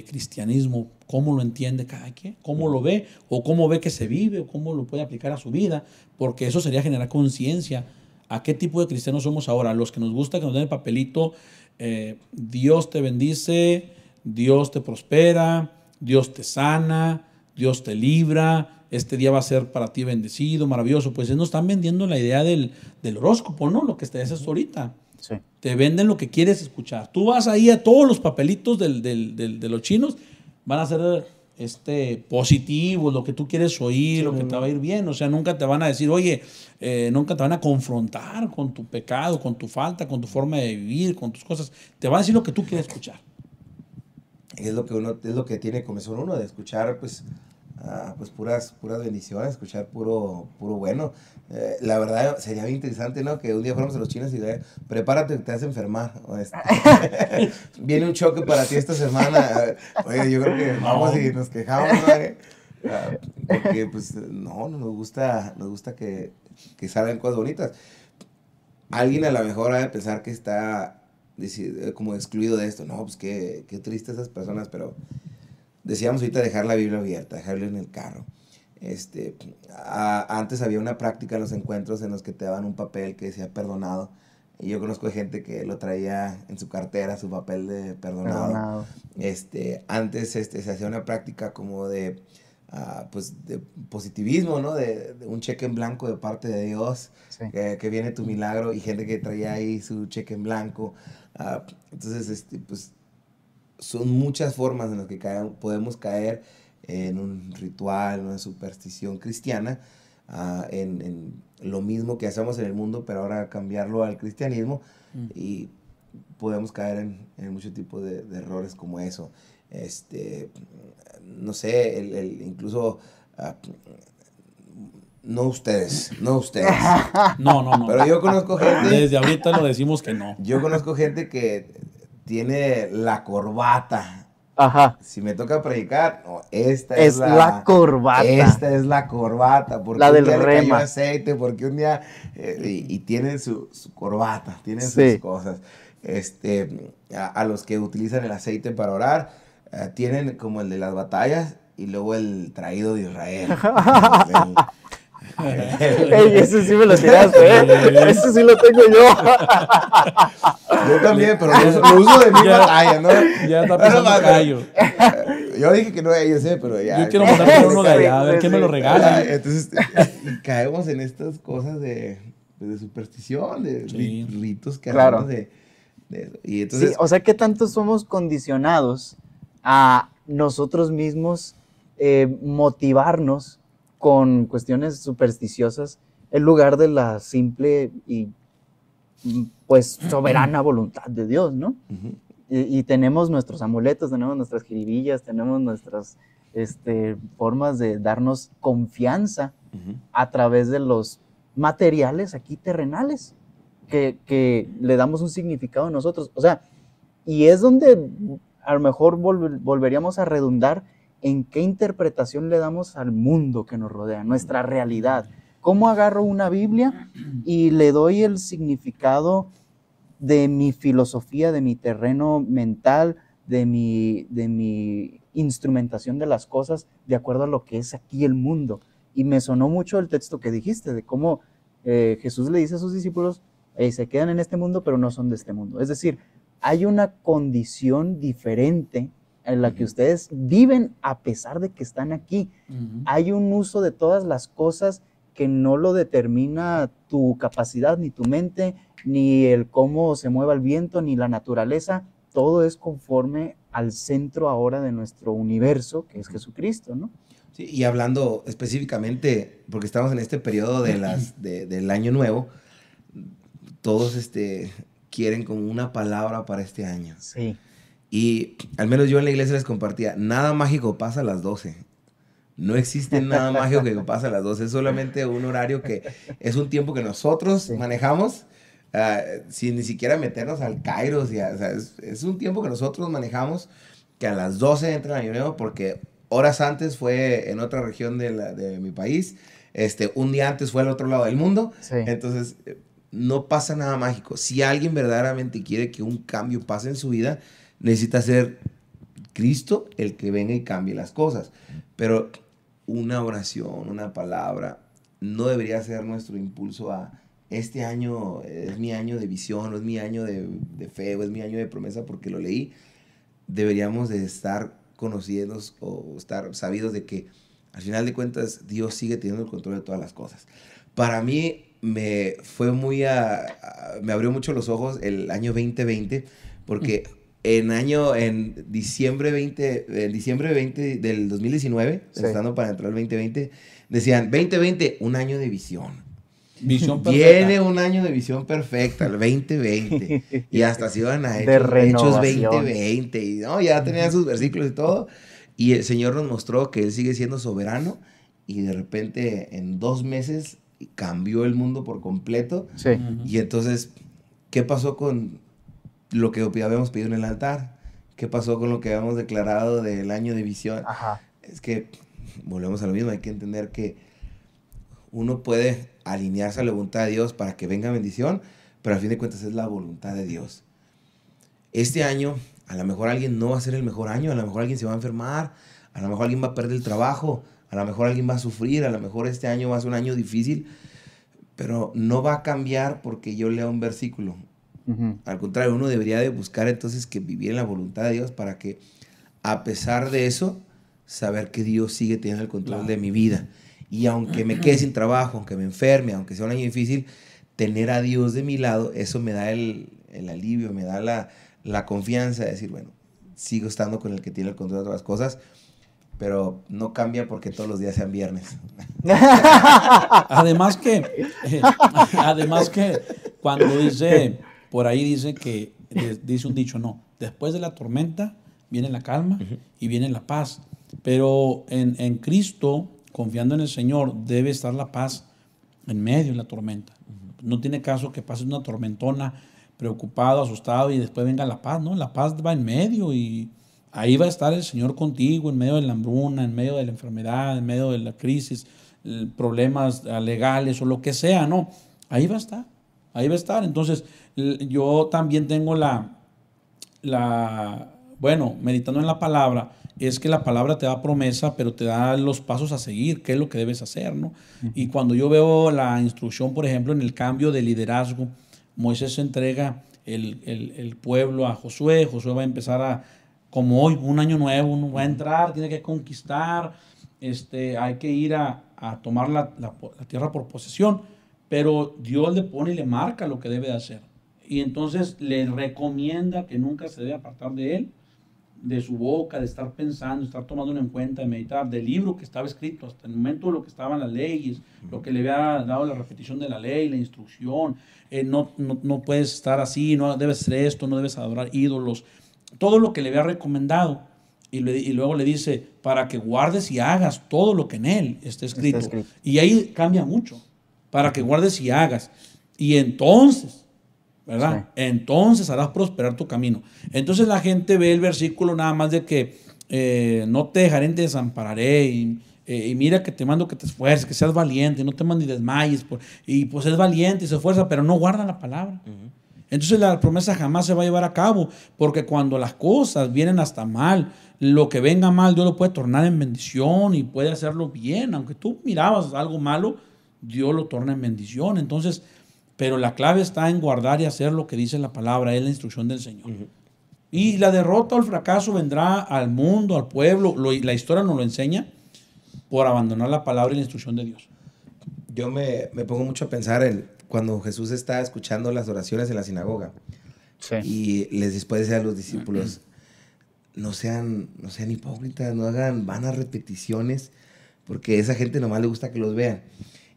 cristianismo, cómo lo entiende cada quien, cómo lo ve, o cómo ve que se vive, o cómo lo puede aplicar a su vida, porque eso sería generar conciencia. ¿A qué tipo de cristianos somos ahora? Los que nos gusta que nos den el papelito, Dios te bendice, Dios te prospera, Dios te sana, Dios te libra, este día va a ser para ti bendecido, maravilloso. Pues nos están vendiendo la idea del horóscopo, ¿no? Lo que te haces ahorita. Sí. Te venden lo que quieres escuchar. Tú vas ahí a todos los papelitos de los chinos, van a ser positivos, lo que tú quieres oír, lo que te va a ir bien. O sea, nunca te van a decir, oye, nunca te van a confrontar con tu pecado, con tu falta, con tu forma de vivir, con tus cosas. Te van a decir lo que tú quieres escuchar. Es lo que tiene comezón uno de escuchar, pues, pues puras bendiciones, escuchar puro bueno. La verdad sería bien interesante, ¿no? Que un día fuéramos a los chinos y prepárate que te vas a enfermar. Viene un choque para ti esta semana. Oye, yo creo que vamos y nos quejamos, ¿no? Porque pues no nos gusta que salgan cosas bonitas. Alguien a lo mejor va a pensar que está como excluido de esto. No, pues qué triste esas personas, pero decíamos ahorita dejar la Biblia abierta, dejarla en el carro. Antes había una práctica en los encuentros en los que te daban un papel que decía perdonado. Y yo conozco gente que lo traía en su cartera, su papel de perdonado. Antes se hacía una práctica como de positivismo, ¿no? De un cheque en blanco de parte de Dios, sí. que viene tu milagro, y gente que traía ahí su cheque en blanco. Entonces, pues son muchas formas en las que podemos caer en un ritual, en una superstición cristiana, en lo mismo que hacemos en el mundo, pero ahora cambiarlo al cristianismo, y podemos caer en mucho tipo de errores como eso. No sé, incluso no ustedes. No. Pero yo conozco gente. Desde ahorita lo decimos que no. Yo conozco gente que tiene la corbata. Ajá. Si me toca predicar, no, esta es la corbata. Esta es la corbata. Porque la del un día rema. le cayó aceite, porque un día. Y tienen su corbata, tienen sus cosas. A los que utilizan el aceite para orar, tienen como el de las batallas y luego el traído de Israel. Ey, ese sí me lo tiraste, ¿eh? Ese sí lo tengo yo. Yo también, pero lo uso de mi batalla, ¿no? Ya está pensando callo. Yo dije que no ellos, pero ya. Yo quiero mandar uno de allá, a ver quién me lo regala. Entonces, caemos en estas cosas de superstición, de ritos que hacemos de eso. Y entonces, sí, o sea, ¿qué tanto somos condicionados a nosotros mismos motivarnos con cuestiones supersticiosas en lugar de la simple y pues soberana voluntad de Dios, ¿no? Uh-huh. Y tenemos nuestros amuletos, tenemos nuestras jiribillas, tenemos nuestras formas de darnos confianza a través de los materiales aquí terrenales que le damos un significado a nosotros. O sea, y es donde a lo mejor volveríamos a redundar en qué interpretación le damos al mundo que nos rodea, nuestra realidad. ¿Cómo agarro una Biblia y le doy el significado de mi filosofía, de mi terreno mental, de mi instrumentación de las cosas, de acuerdo a lo que es aquí el mundo? Y me sonó mucho el texto que dijiste, de cómo Jesús le dice a sus discípulos, se quedan en este mundo, pero no son de este mundo. Es decir, hay una condición diferente en la que ustedes viven a pesar de que están aquí. Hay un uso de todas las cosas que no lo determina tu capacidad, ni tu mente, ni el cómo se mueva el viento, ni la naturaleza. Todo es conforme al centro ahora de nuestro universo, que es Jesucristo, ¿no? Sí, y hablando específicamente, porque estamos en este periodo del Año Nuevo, todos quieren como una palabra para este año. Sí. Y al menos yo en la iglesia les compartía, nada mágico pasa a las 12. No existe nada mágico que pasa a las 12. Es solamente un horario que es un tiempo que nosotros manejamos sin ni siquiera meternos al Kairos. Es un tiempo que nosotros manejamos que a las 12 entra el Año Nuevo, porque horas antes fue en otra región de mi país. Un día antes fue al otro lado del mundo. Sí. Entonces, no pasa nada mágico. Si alguien verdaderamente quiere que un cambio pase en su vida, necesita ser Cristo el que venga y cambie las cosas. Pero una oración, una palabra, no debería ser nuestro impulso a este año es mi año de visión, o es mi año de fe, o es mi año de promesa porque lo leí. Deberíamos de estar conocidos o estar sabidos de que al final de cuentas Dios sigue teniendo el control de todas las cosas. Para mí me abrió mucho los ojos el año 2020, porque en diciembre 20 del 2019, estando para entrar el 2020, decían 2020, un año de visión. Visión perfecta. Viene un año de visión perfecta, el 2020. Y hasta se iban a Hechos 2020. Y no, ya tenían sus versículos y todo. Y el Señor nos mostró que Él sigue siendo soberano y de repente en 2 meses cambió el mundo por completo. Sí. Y entonces, ¿qué pasó con lo que habíamos pedido en el altar? ¿Qué pasó con lo que habíamos declarado del año de visión? Ajá. Es que volvemos a lo mismo, hay que entender que uno puede alinearse a la voluntad de Dios para que venga bendición, pero al fin de cuentas es la voluntad de Dios. Este año, a lo mejor alguien no va a ser el mejor año, a lo mejor alguien se va a enfermar, a lo mejor alguien va a perder el trabajo, a lo mejor alguien va a sufrir, a lo mejor este año va a ser un año difícil, pero no va a cambiar porque yo lea un versículo. Al contrario, uno debería de buscar entonces que vivir en la voluntad de Dios para que, a pesar de eso, saber que Dios sigue teniendo el control de mi vida. Y aunque me quede sin trabajo, aunque me enferme, aunque sea un año difícil, tener a Dios de mi lado, eso me da el alivio, me da la confianza de decir, bueno, sigo estando con el que tiene el control de todas las cosas, pero no cambia porque todos los días sean viernes. Además que cuando dice, por ahí dice que, dice un dicho, no, después de la tormenta viene la calma y viene la paz. Pero en Cristo, confiando en el Señor, debe estar la paz en medio de la tormenta. No tiene caso que pases una tormentona preocupado, asustado y después venga la paz, ¿no? La paz va en medio y ahí va a estar el Señor contigo en medio de la hambruna, en medio de la enfermedad, en medio de la crisis, problemas legales o lo que sea, ¿no? Ahí va a estar, ahí va a estar. Entonces, yo también tengo bueno, meditando en la palabra, es que la palabra te da promesa, pero te da los pasos a seguir, qué es lo que debes hacer, ¿no? Y cuando yo veo la instrucción, por ejemplo, en el cambio de liderazgo, Moisés entrega el pueblo a Josué. Josué va a empezar como hoy, un año nuevo, uno va a entrar, tiene que conquistar, hay que ir a tomar la tierra por posesión, pero Dios le pone y le marca lo que debe de hacer. Y entonces le recomienda que nunca se debe apartar de él, de su boca, de estar pensando, de estar tomándolo en cuenta, de meditar, del libro que estaba escrito, hasta el momento de lo que estaban las leyes, lo que le había dado la repetición de la ley, la instrucción, no puedes estar así, no debes hacer esto, no debes adorar ídolos, todo lo que le había recomendado, y luego le dice, para que guardes y hagas todo lo que en él está escrito. Y ahí cambia mucho, para que guardes y hagas, y entonces, ¿verdad? Sí. Entonces harás prosperar tu camino. Entonces la gente ve el versículo nada más de que no te dejaré ni te desampararé y mira que te mando que te esfuerces, que seas valiente, no temas ni desmayes, y pues es valiente y se esfuerza, pero no guarda la palabra. Entonces la promesa jamás se va a llevar a cabo, porque cuando las cosas vienen hasta mal, lo que venga mal Dios lo puede tornar en bendición y puede hacerlo bien. Aunque tú mirabas algo malo, Dios lo torna en bendición. Entonces, pero la clave está en guardar y hacer lo que dice la palabra, es la instrucción del Señor. Y la derrota o el fracaso vendrá al mundo, al pueblo, la historia nos lo enseña, por abandonar la palabra y la instrucción de Dios. Yo me pongo mucho a pensar en cuando Jesús está escuchando las oraciones en la sinagoga. Sí. Y después decía a los discípulos, no sean hipócritas, no hagan vanas repeticiones, porque a esa gente nomás le gusta que los vean.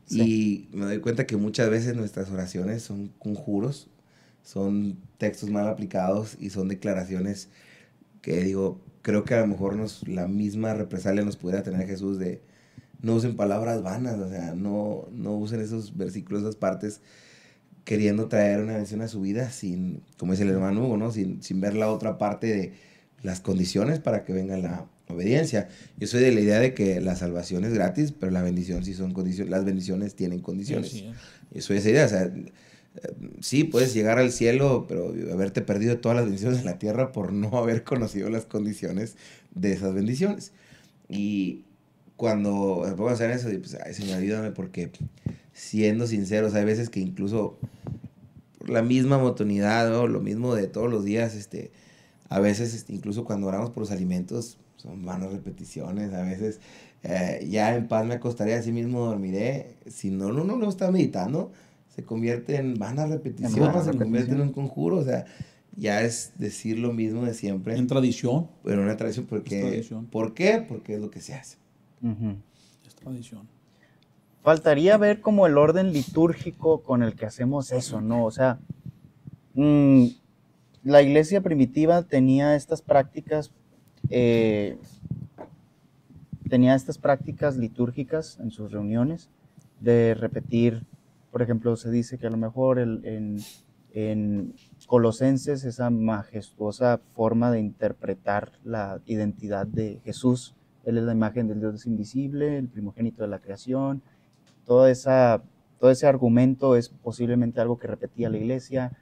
Sí. Y me doy cuenta que muchas veces nuestras oraciones son conjuros, son textos mal aplicados y son declaraciones que digo, creo que a lo mejor la misma represalia nos pudiera tener Jesús de no usen palabras vanas, o sea, no usen esos versículos, esas partes, queriendo traer una bendición a su vida sin, como dice el hermano Hugo, ¿no? sin ver la otra parte de las condiciones para que venga la obediencia. Yo soy de la idea de que la salvación es gratis, pero la bendición sí son condiciones, las bendiciones tienen condiciones. Sí. Yo soy de esa idea, o sea, sí, puedes llegar al cielo, pero haberte perdido todas las bendiciones de la tierra por no haber conocido las condiciones de esas bendiciones. Y cuando me pongo a hacer eso, pues, ay, Señor, ayúdame, porque siendo sinceros, hay veces que incluso por la misma monotonidad, ¿no? Lo mismo de todos los días, a veces incluso cuando oramos por los alimentos, son vanas repeticiones, a veces ya en paz me acostaré, así mismo dormiré. Si no, uno no está meditando, se convierte en vanas repeticiones, se convierte en un conjuro, o sea, ya es decir lo mismo de siempre. En tradición. Pero una tradición, porque, tradición. ¿Por qué? Porque es lo que se hace. Es tradición. Faltaría ver como el orden litúrgico con el que hacemos eso, ¿no? O sea, la iglesia primitiva tenía estas prácticas tenía estas prácticas litúrgicas en sus reuniones de repetir, por ejemplo, se dice que a lo mejor en Colosenses esa majestuosa forma de interpretar la identidad de Jesús, Él es la imagen del Dios invisible, el primogénito de la creación, todo ese argumento es posiblemente algo que repetía la iglesia,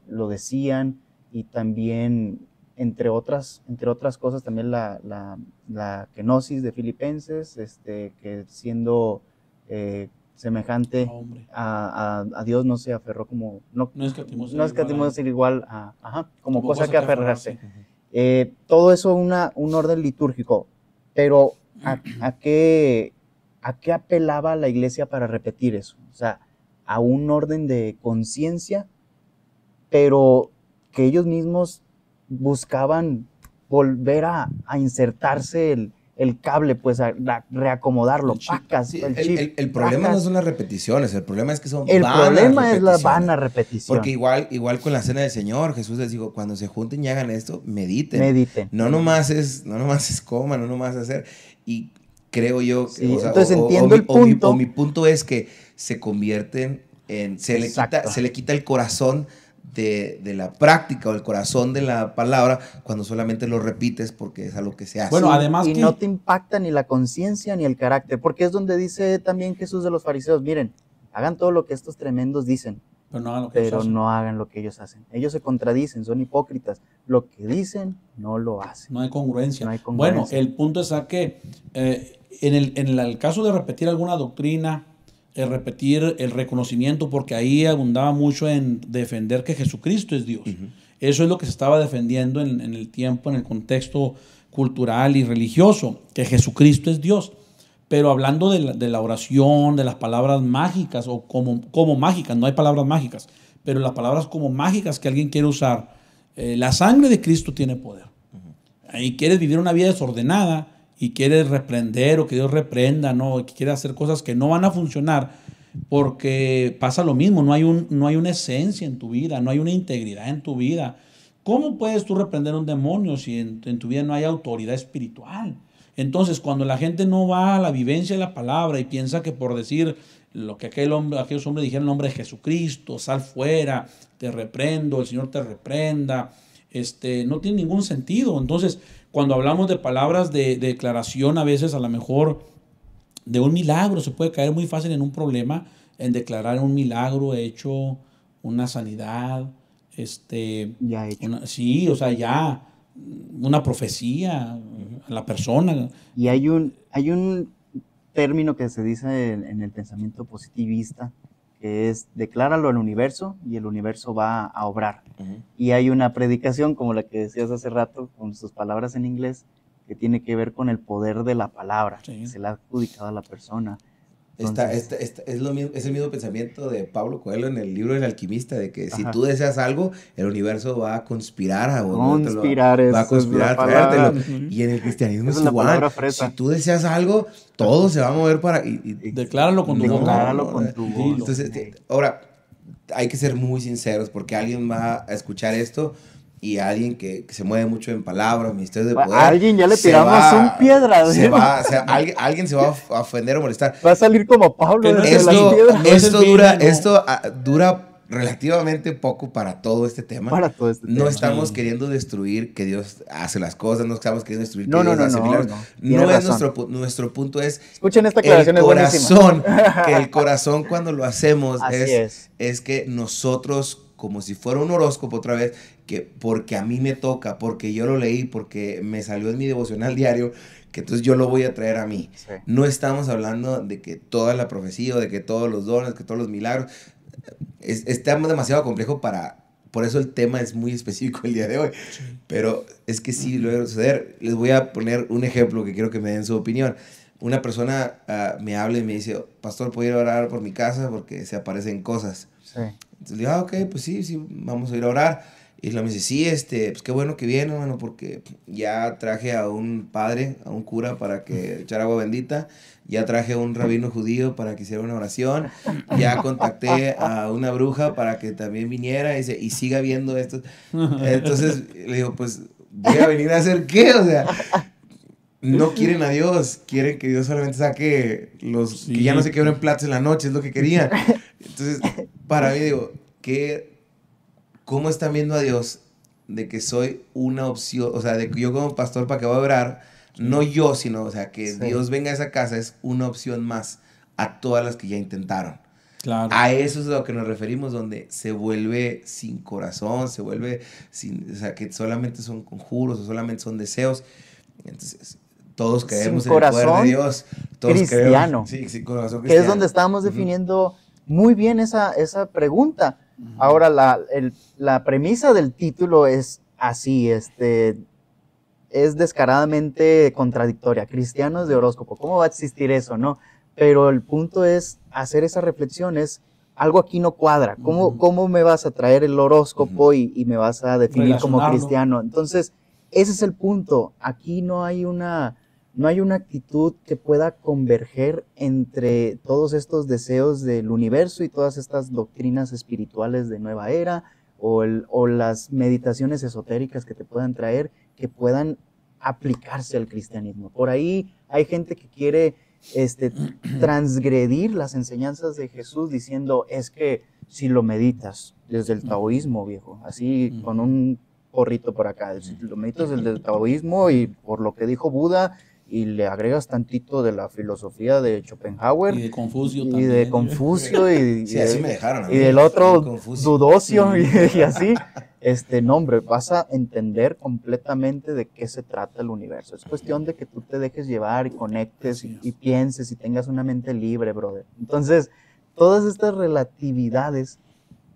lo decían, y también, entre otras cosas, también la kenosis de Filipenses, que siendo semejante a Dios no se aferró como, no escatimó ser igual como cosa que aferrarse. Todo eso un orden litúrgico, pero ¿a qué apelaba la iglesia para repetir eso? O sea, a un orden de conciencia, pero que ellos mismos buscaban volver a insertarse el cable, pues a reacomodarlo, pacas, sí, el chip. El problema no son las repeticiones, el problema es que son el vanas problema es la repeticiones. vana repetición. Porque igual con la cena del Señor, Jesús les dijo, cuando se junten y hagan esto, mediten. No nomás es coma, no nomás hacer. Y creo yo, sí, entonces entiendo el punto. Mi punto es que se convierten en, se le quita el corazón de la práctica o el corazón de la palabra cuando solamente lo repites porque es algo que se hace. Bueno, además y no te impacta ni la conciencia ni el carácter, porque es donde dice también Jesús de los fariseos, miren, hagan todo lo que estos tremendos dicen, pero no hagan lo que ellos hacen. Ellos se contradicen, son hipócritas. Lo que dicen, no lo hacen. No hay congruencia. Bueno, el punto es a que en el caso de repetir alguna doctrina, repetir el reconocimiento, porque ahí abundaba mucho en defender que Jesucristo es Dios. Eso es lo que se estaba defendiendo en el tiempo, en el contexto cultural y religioso, que Jesucristo es Dios. Pero hablando de la oración, de las palabras mágicas, o como mágicas, no hay palabras mágicas, pero las palabras como mágicas que alguien quiere usar, la sangre de Cristo tiene poder. Y quieres vivir una vida desordenada, y quieres reprender o que Dios reprenda, ¿no? Y que quieres hacer cosas que no van a funcionar porque pasa lo mismo, no hay una esencia en tu vida, no hay una integridad en tu vida. ¿Cómo puedes tú reprender a un demonio si en tu vida no hay autoridad espiritual? Entonces, cuando la gente no va a la vivencia de la palabra y piensa que por decir lo que aquellos hombres dijeron en nombre de Jesucristo, sal fuera, te reprendo, el Señor te reprenda, no tiene ningún sentido. Entonces, cuando hablamos de palabras de declaración, a veces a lo mejor de un milagro, se puede caer muy fácil en un problema, en declarar un milagro hecho, una sanidad, ya hecho. Una profecía a la persona. Y hay un término que se dice en el pensamiento positivista, que es decláralo al universo y el universo va a obrar. Y hay una predicación, como la que decías hace rato, con sus palabras en inglés, que tiene que ver con el poder de la palabra, que se le ha adjudicado a la persona. Entonces, es el mismo pensamiento de Pablo Coelho en el libro del alquimista, de que si tú deseas algo, el universo va a conspirar a traértelo. Y en el cristianismo es igual. Si tú deseas algo, todo se va a mover para... Decláralo con tu boca. Entonces, ahora, hay que ser muy sinceros, porque alguien va a escuchar esto y alguien que se mueve mucho en palabras, ministerios de poder. A alguien ya le tiramos un piedra. Alguien se va a ofender o molestar. Va a salir como Pablo. Esto dura relativamente poco para todo este tema. No estamos queriendo destruir que Dios hace las cosas, no estamos queriendo destruir que Dios hace milagros. No es nuestro punto es... Escuchen esta aclaración, el corazón, que el corazón cuando lo hacemos es que nosotros, como si fuera un horóscopo otra vez, que porque a mí me toca, porque yo lo leí, porque me salió en mi devocional diario, que entonces yo lo voy a traer a mí. Sí. No estamos hablando de que toda la profecía, de que todos los dones, que todos los milagros, está demasiado complejo por eso el tema es muy específico el día de hoy. Sí. Pero es que sí, lo debe suceder. Les voy a poner un ejemplo que quiero que me den su opinión. Una persona me habla y me dice, pastor, ¿puedo ir a orar por mi casa? Porque se aparecen cosas. Sí. Entonces le digo, ok, pues sí, vamos a ir a orar. Y él me dice, sí, pues qué bueno que viene, hermano, porque ya traje a un padre, a un cura para que echara agua bendita, ya traje a un rabino judío para que hiciera una oración, ya contacté a una bruja para que también viniera y siga viendo esto. Entonces le digo, pues, ¿voy a venir a hacer qué? O sea, no quieren a Dios, quieren que Dios solamente saque los Sí. que ya no se quebren platos en la noche, es lo que querían. Entonces, para mí digo, ¿cómo están viendo a Dios de que soy una opción? O sea, de que yo como pastor, ¿para qué voy a orar? No yo, sino, o sea, que Sí. Dios venga a esa casa es una opción más a todas las que ya intentaron. Claro. A eso es a lo que nos referimos, donde se vuelve sin corazón, se vuelve sin, o sea, que solamente son conjuros o solamente son deseos. Entonces, todos creemos Sin en el poder corazón de Dios. Todos cristiano. creemos, sí, sin corazón Que cristiano. es donde estábamos definiendo muy bien esa pregunta. Ujú. Ahora, la premisa del título es así, es descaradamente contradictoria. Cristianos de horóscopo, ¿cómo va a existir eso, no? Pero el punto es hacer esas reflexiones. Algo aquí no cuadra. Ujú. ¿Cómo me vas a traer el horóscopo y me vas a definir como Relacionarlo. cristiano? Entonces, ese es el punto. Aquí no hay una actitud que pueda converger entre todos estos deseos del universo y todas estas doctrinas espirituales de nueva era o las meditaciones esotéricas que te puedan traer, que puedan aplicarse al cristianismo. Por ahí hay gente que quiere transgredir las enseñanzas de Jesús diciendo, es que si lo meditas desde el taoísmo, viejo, así con un porrito por acá, si lo meditas desde el taoísmo y por lo que dijo Buda, y le agregas tantito de la filosofía de Schopenhauer Y de Confucio y también. de Confucio Sí, así me dejaron a mí. y del otro Confucio. Dudocio y así, no, hombre, vas a entender completamente de qué se trata el universo. Es cuestión de que tú te dejes llevar y conectes y pienses y tengas una mente libre, brother. Entonces, todas estas relatividades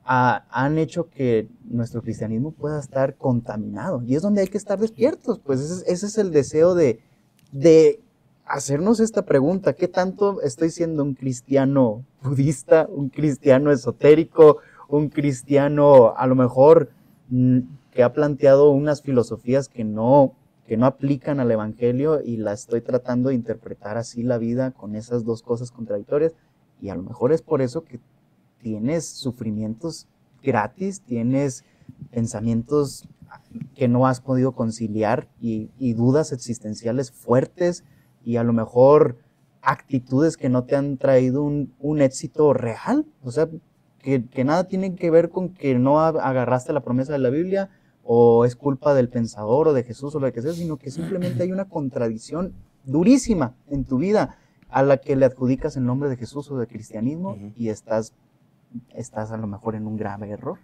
han hecho que nuestro cristianismo pueda estar contaminado. Y es donde hay que estar despiertos. Pues ese es el deseo de hacernos esta pregunta. ¿Qué tanto estoy siendo un cristiano budista, un cristiano esotérico, un cristiano a lo mejor que ha planteado unas filosofías que no aplican al evangelio y la estoy tratando de interpretar así la vida con esas dos cosas contradictorias? Y a lo mejor es por eso que tienes sufrimientos gratis, tienes pensamientos que no has podido conciliar y dudas existenciales fuertes y a lo mejor actitudes que no te han traído un éxito real. O sea, que nada tiene que ver con que no agarraste la promesa de la Biblia o es culpa del pensador o de Jesús o lo que sea, sino que simplemente hay una contradicción durísima en tu vida a la que le adjudicas el nombre de Jesús o de cristianismo y estás a lo mejor en un grave error.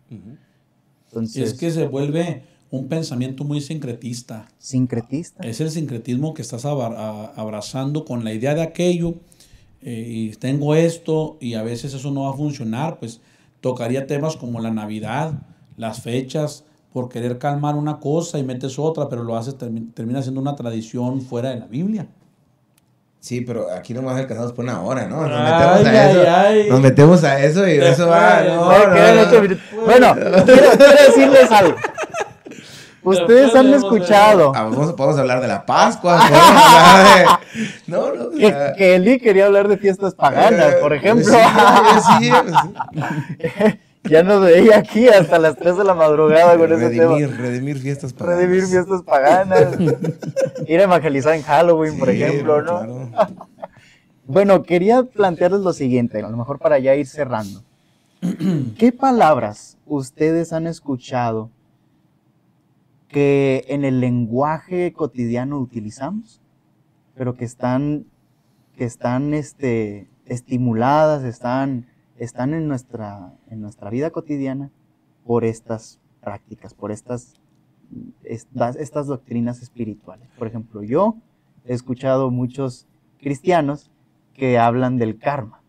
Entonces, Y es que se vuelve un pensamiento muy sincretista. Sincretista. Es el sincretismo que estás abrazando con la idea de aquello y tengo esto y a veces eso no va a funcionar, pues tocaría temas como la Navidad, las fechas, por querer calmar una cosa y metes otra, pero lo haces, termina siendo una tradición fuera de la Biblia. Sí, pero aquí nomás alcanzamos por una hora, ¿no? Nos Ay, metemos a eso. ay. Nos metemos a eso y eso va. Bueno, quiero decirles algo. Ustedes han escuchado Podemos hablar de la Pascua. Podemos hablar de... No, o sea, que Eli quería hablar de fiestas paganas, por ejemplo. Sí. Ya nos veía aquí hasta las 3 de la madrugada con ese tema. Redimir fiestas paganas. Redimir fiestas paganas. Ir a evangelizar en Halloween, por ejemplo, ¿no? Claro. Bueno, quería plantearles lo siguiente, a lo mejor para ya ir cerrando. ¿Qué palabras ustedes han escuchado que en el lenguaje cotidiano utilizamos, pero que están estimuladas, están en nuestra vida cotidiana por estas prácticas, por estas doctrinas espirituales? Por ejemplo, yo he escuchado muchos cristianos que hablan del karma.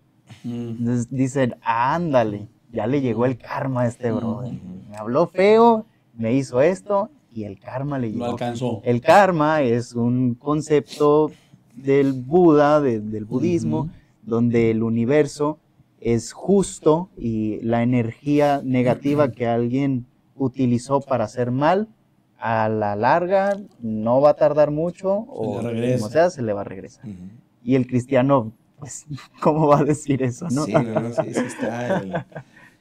Entonces dicen, ándale, ya le llegó el karma a este brother. Me habló feo, me hizo esto y el karma le llegó. Lo alcanzó. El karma es un concepto del Buda, del budismo, donde el universo es justo y la energía negativa que alguien utilizó para hacer mal, a la larga no va a tardar mucho se le va a regresar. Y el cristiano, pues, ¿cómo va a decir eso, no? Sí, sí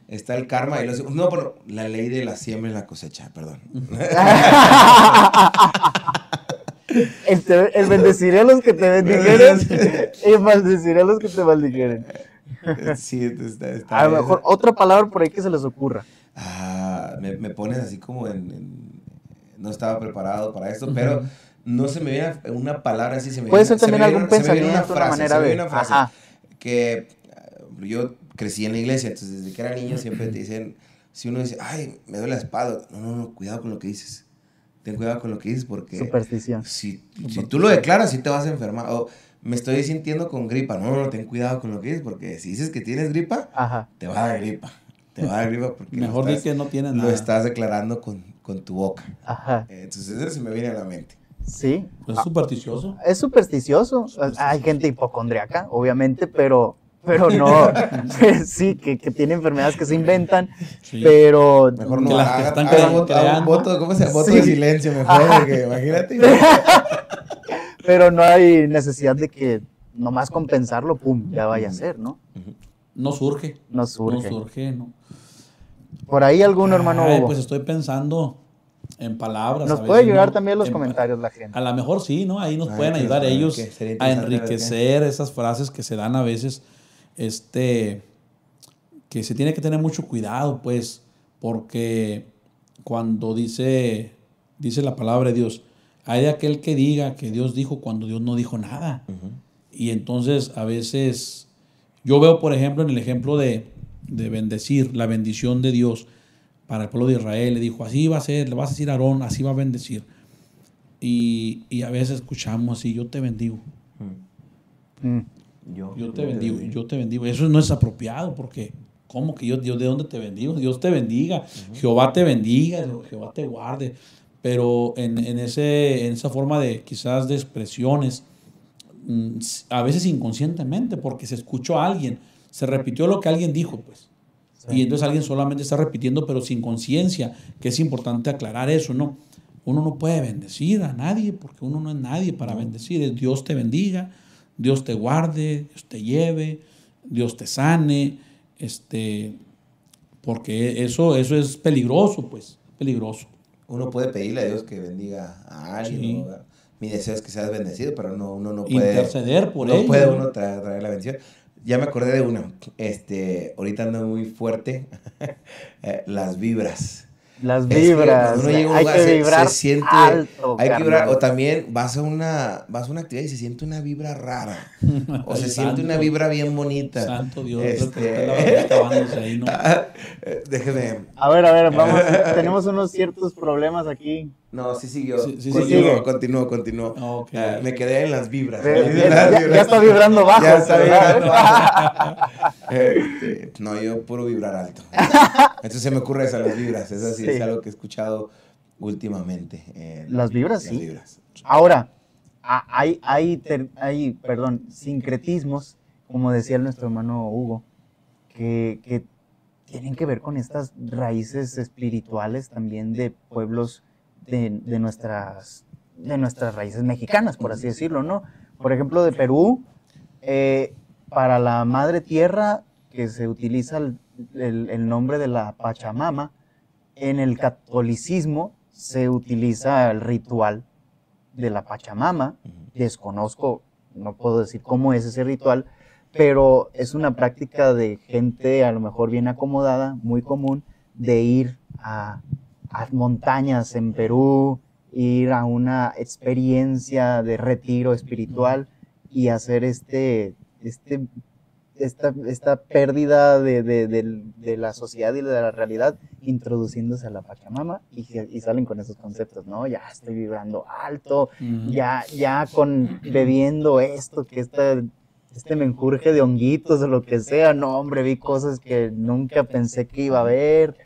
está el karma y pero la ley de la siembra y la cosecha, perdón. El bendeciré a los que te bendijeren y maldeciré a los que te maldijeren. Sí, está A lo mejor otra palabra por ahí que se les ocurra. Me pones así como no estaba preparado para esto, pero no se me viene una palabra así. Puede ser también algún pensamiento, una manera de... Una frase que yo crecí en la iglesia, entonces desde que era niño siempre te dicen, si uno dice, ay, me duele la espalda, no, cuidado con lo que dices. Ten cuidado con lo que dices porque... Superstición. Si tú lo declaras, sí te vas a enfermar. O me estoy sintiendo con gripa. No, ten cuidado con lo que dices porque si dices que tienes gripa, te va a dar gripa. Te va a dar gripa porque mejor di que no tienes nada. Lo estás declarando con tu boca. Ajá. Entonces eso se me viene a la mente. Sí. ¿Es supersticioso? Es supersticioso. Hay gente hipocondriaca, obviamente, pero no. Sí, que tiene enfermedades que se inventan, pero... Mejor no. Que las que están creando. Voto, ¿cómo se llama? Voto de silencio mejor, porque imagínate. Pero no hay necesidad de que nomás compensarlo, pum, ya vaya a ser, ¿no? No surge. No surge. ¿No? Por ahí algún hermano Hugo. Pues estoy pensando en palabras. Nos puede ayudar también los comentarios la gente. A lo mejor sí, ¿no? Ahí nos pueden ayudar ellos a enriquecer esas frases que se dan a veces, que se tiene que tener mucho cuidado, pues, porque cuando dice la palabra de Dios, hay de aquel que diga que Dios dijo cuando Dios no dijo nada. Y entonces a veces, yo veo, por ejemplo, en el ejemplo de bendecir, la bendición de Dios para el pueblo de Israel, le dijo, así va a ser, le vas a decir a Aarón, así va a bendecir. Y a veces escuchamos así, yo te bendigo. Yo te bendigo. Eso no es apropiado porque, ¿cómo que Dios de dónde te bendigo? Dios te bendiga, Jehová te bendiga, Jehová te guarde. Pero en esa forma de quizás de expresiones, a veces inconscientemente, porque se escuchó a alguien, se repitió lo que alguien dijo, pues. Sí. Y entonces alguien solamente está repitiendo, pero sin conciencia, que es importante aclarar eso, ¿no? Uno no puede bendecir a nadie, porque uno no es nadie para bendecir. Es Dios te bendiga, Dios te guarde, Dios te lleve, Dios te sane, porque eso es peligroso, pues, peligroso. Uno puede pedirle a Dios que bendiga a alguien, sí. ¿No? Mi deseo es que seas bendecido, pero uno no puede... Interceder por ello. No puede uno traer la bendición. Ya me acordé de una. Ahorita ando muy fuerte. Las vibras. Las vibras. Es que hay lugar, que vibrar se siente alto. Hay que vibrar. O también vas a una actividad y se siente una vibra rara. O se siente una vibra bien bonita. Santo Dios. Ahí, ¿no? Déjeme. A ver, vamos. Tenemos unos ciertos problemas aquí. No, sí siguió. Continuó. Okay. Me quedé en las vibras. Ya está vibrando bajo. Ya está vibrando bajo. No, yo puro vibrar alto. Entonces se me ocurre esa, las vibras. Es así, sí. Es algo que he escuchado últimamente. Las vibras, las sí. Vibras. Ahora, hay sincretismos, como decía nuestro hermano Hugo, que tienen que ver con estas raíces espirituales también de pueblos de nuestras raíces mexicanas, por así decirlo, ¿no? Por ejemplo, de Perú, para la madre tierra, que se utiliza el nombre de la Pachamama, en el catolicismo se utiliza el ritual de la Pachamama. Desconozco, no puedo decir cómo es ese ritual, pero es una práctica de gente a lo mejor bien acomodada, muy común, de ir a montañas en Perú, ir a una experiencia de retiro espiritual y hacer esta pérdida de la sociedad y de la realidad, introduciéndose a la Pachamama y salen con esos conceptos, ¿no? Ya estoy vibrando alto, ya bebiendo esto, que este menjurje de honguitos o lo que sea, no, hombre, vi cosas que nunca pensé que iba a ver,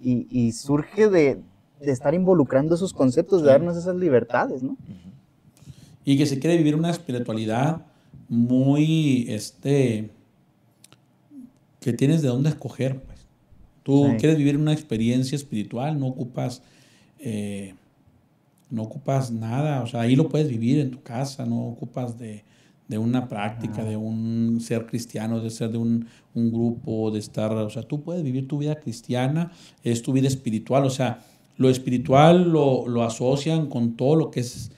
y surge de estar involucrando esos conceptos, de darnos esas libertades, ¿no? Y que se quiere vivir una espiritualidad muy, que tienes de dónde escoger, pues. Tú quieres vivir una experiencia espiritual, no ocupas nada, o sea, ahí lo puedes vivir en tu casa, no ocupas de una práctica, de un ser cristiano, de ser de un grupo, de estar, o sea, tú puedes vivir tu vida cristiana, es tu vida espiritual, o sea, lo espiritual lo asocian con todo lo que es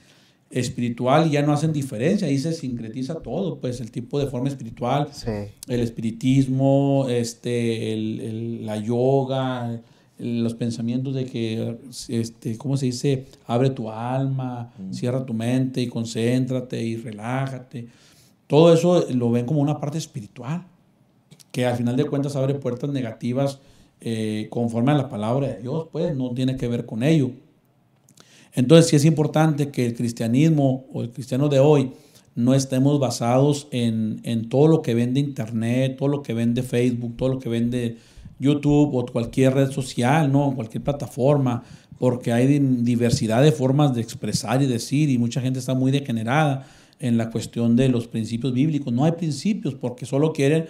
espiritual y ya no hacen diferencia, ahí se sincretiza todo, pues el tipo de forma espiritual, Sí. el espiritismo, la yoga, los pensamientos de que, ¿cómo se dice? Abre tu alma, cierra tu mente y concéntrate y relájate. Todo eso lo ven como una parte espiritual, que al final de cuentas abre puertas negativas conforme a la palabra de Dios, pues no tiene que ver con ello. Entonces sí es importante que el cristianismo o el cristiano de hoy no estemos basados en todo lo que vende Internet, todo lo que vende Facebook, todo lo que vende YouTube o cualquier red social, ¿no? Cualquier plataforma, porque hay diversidad de formas de expresar y decir y mucha gente está muy degenerada en la cuestión de los principios bíblicos. No hay principios porque solo quieren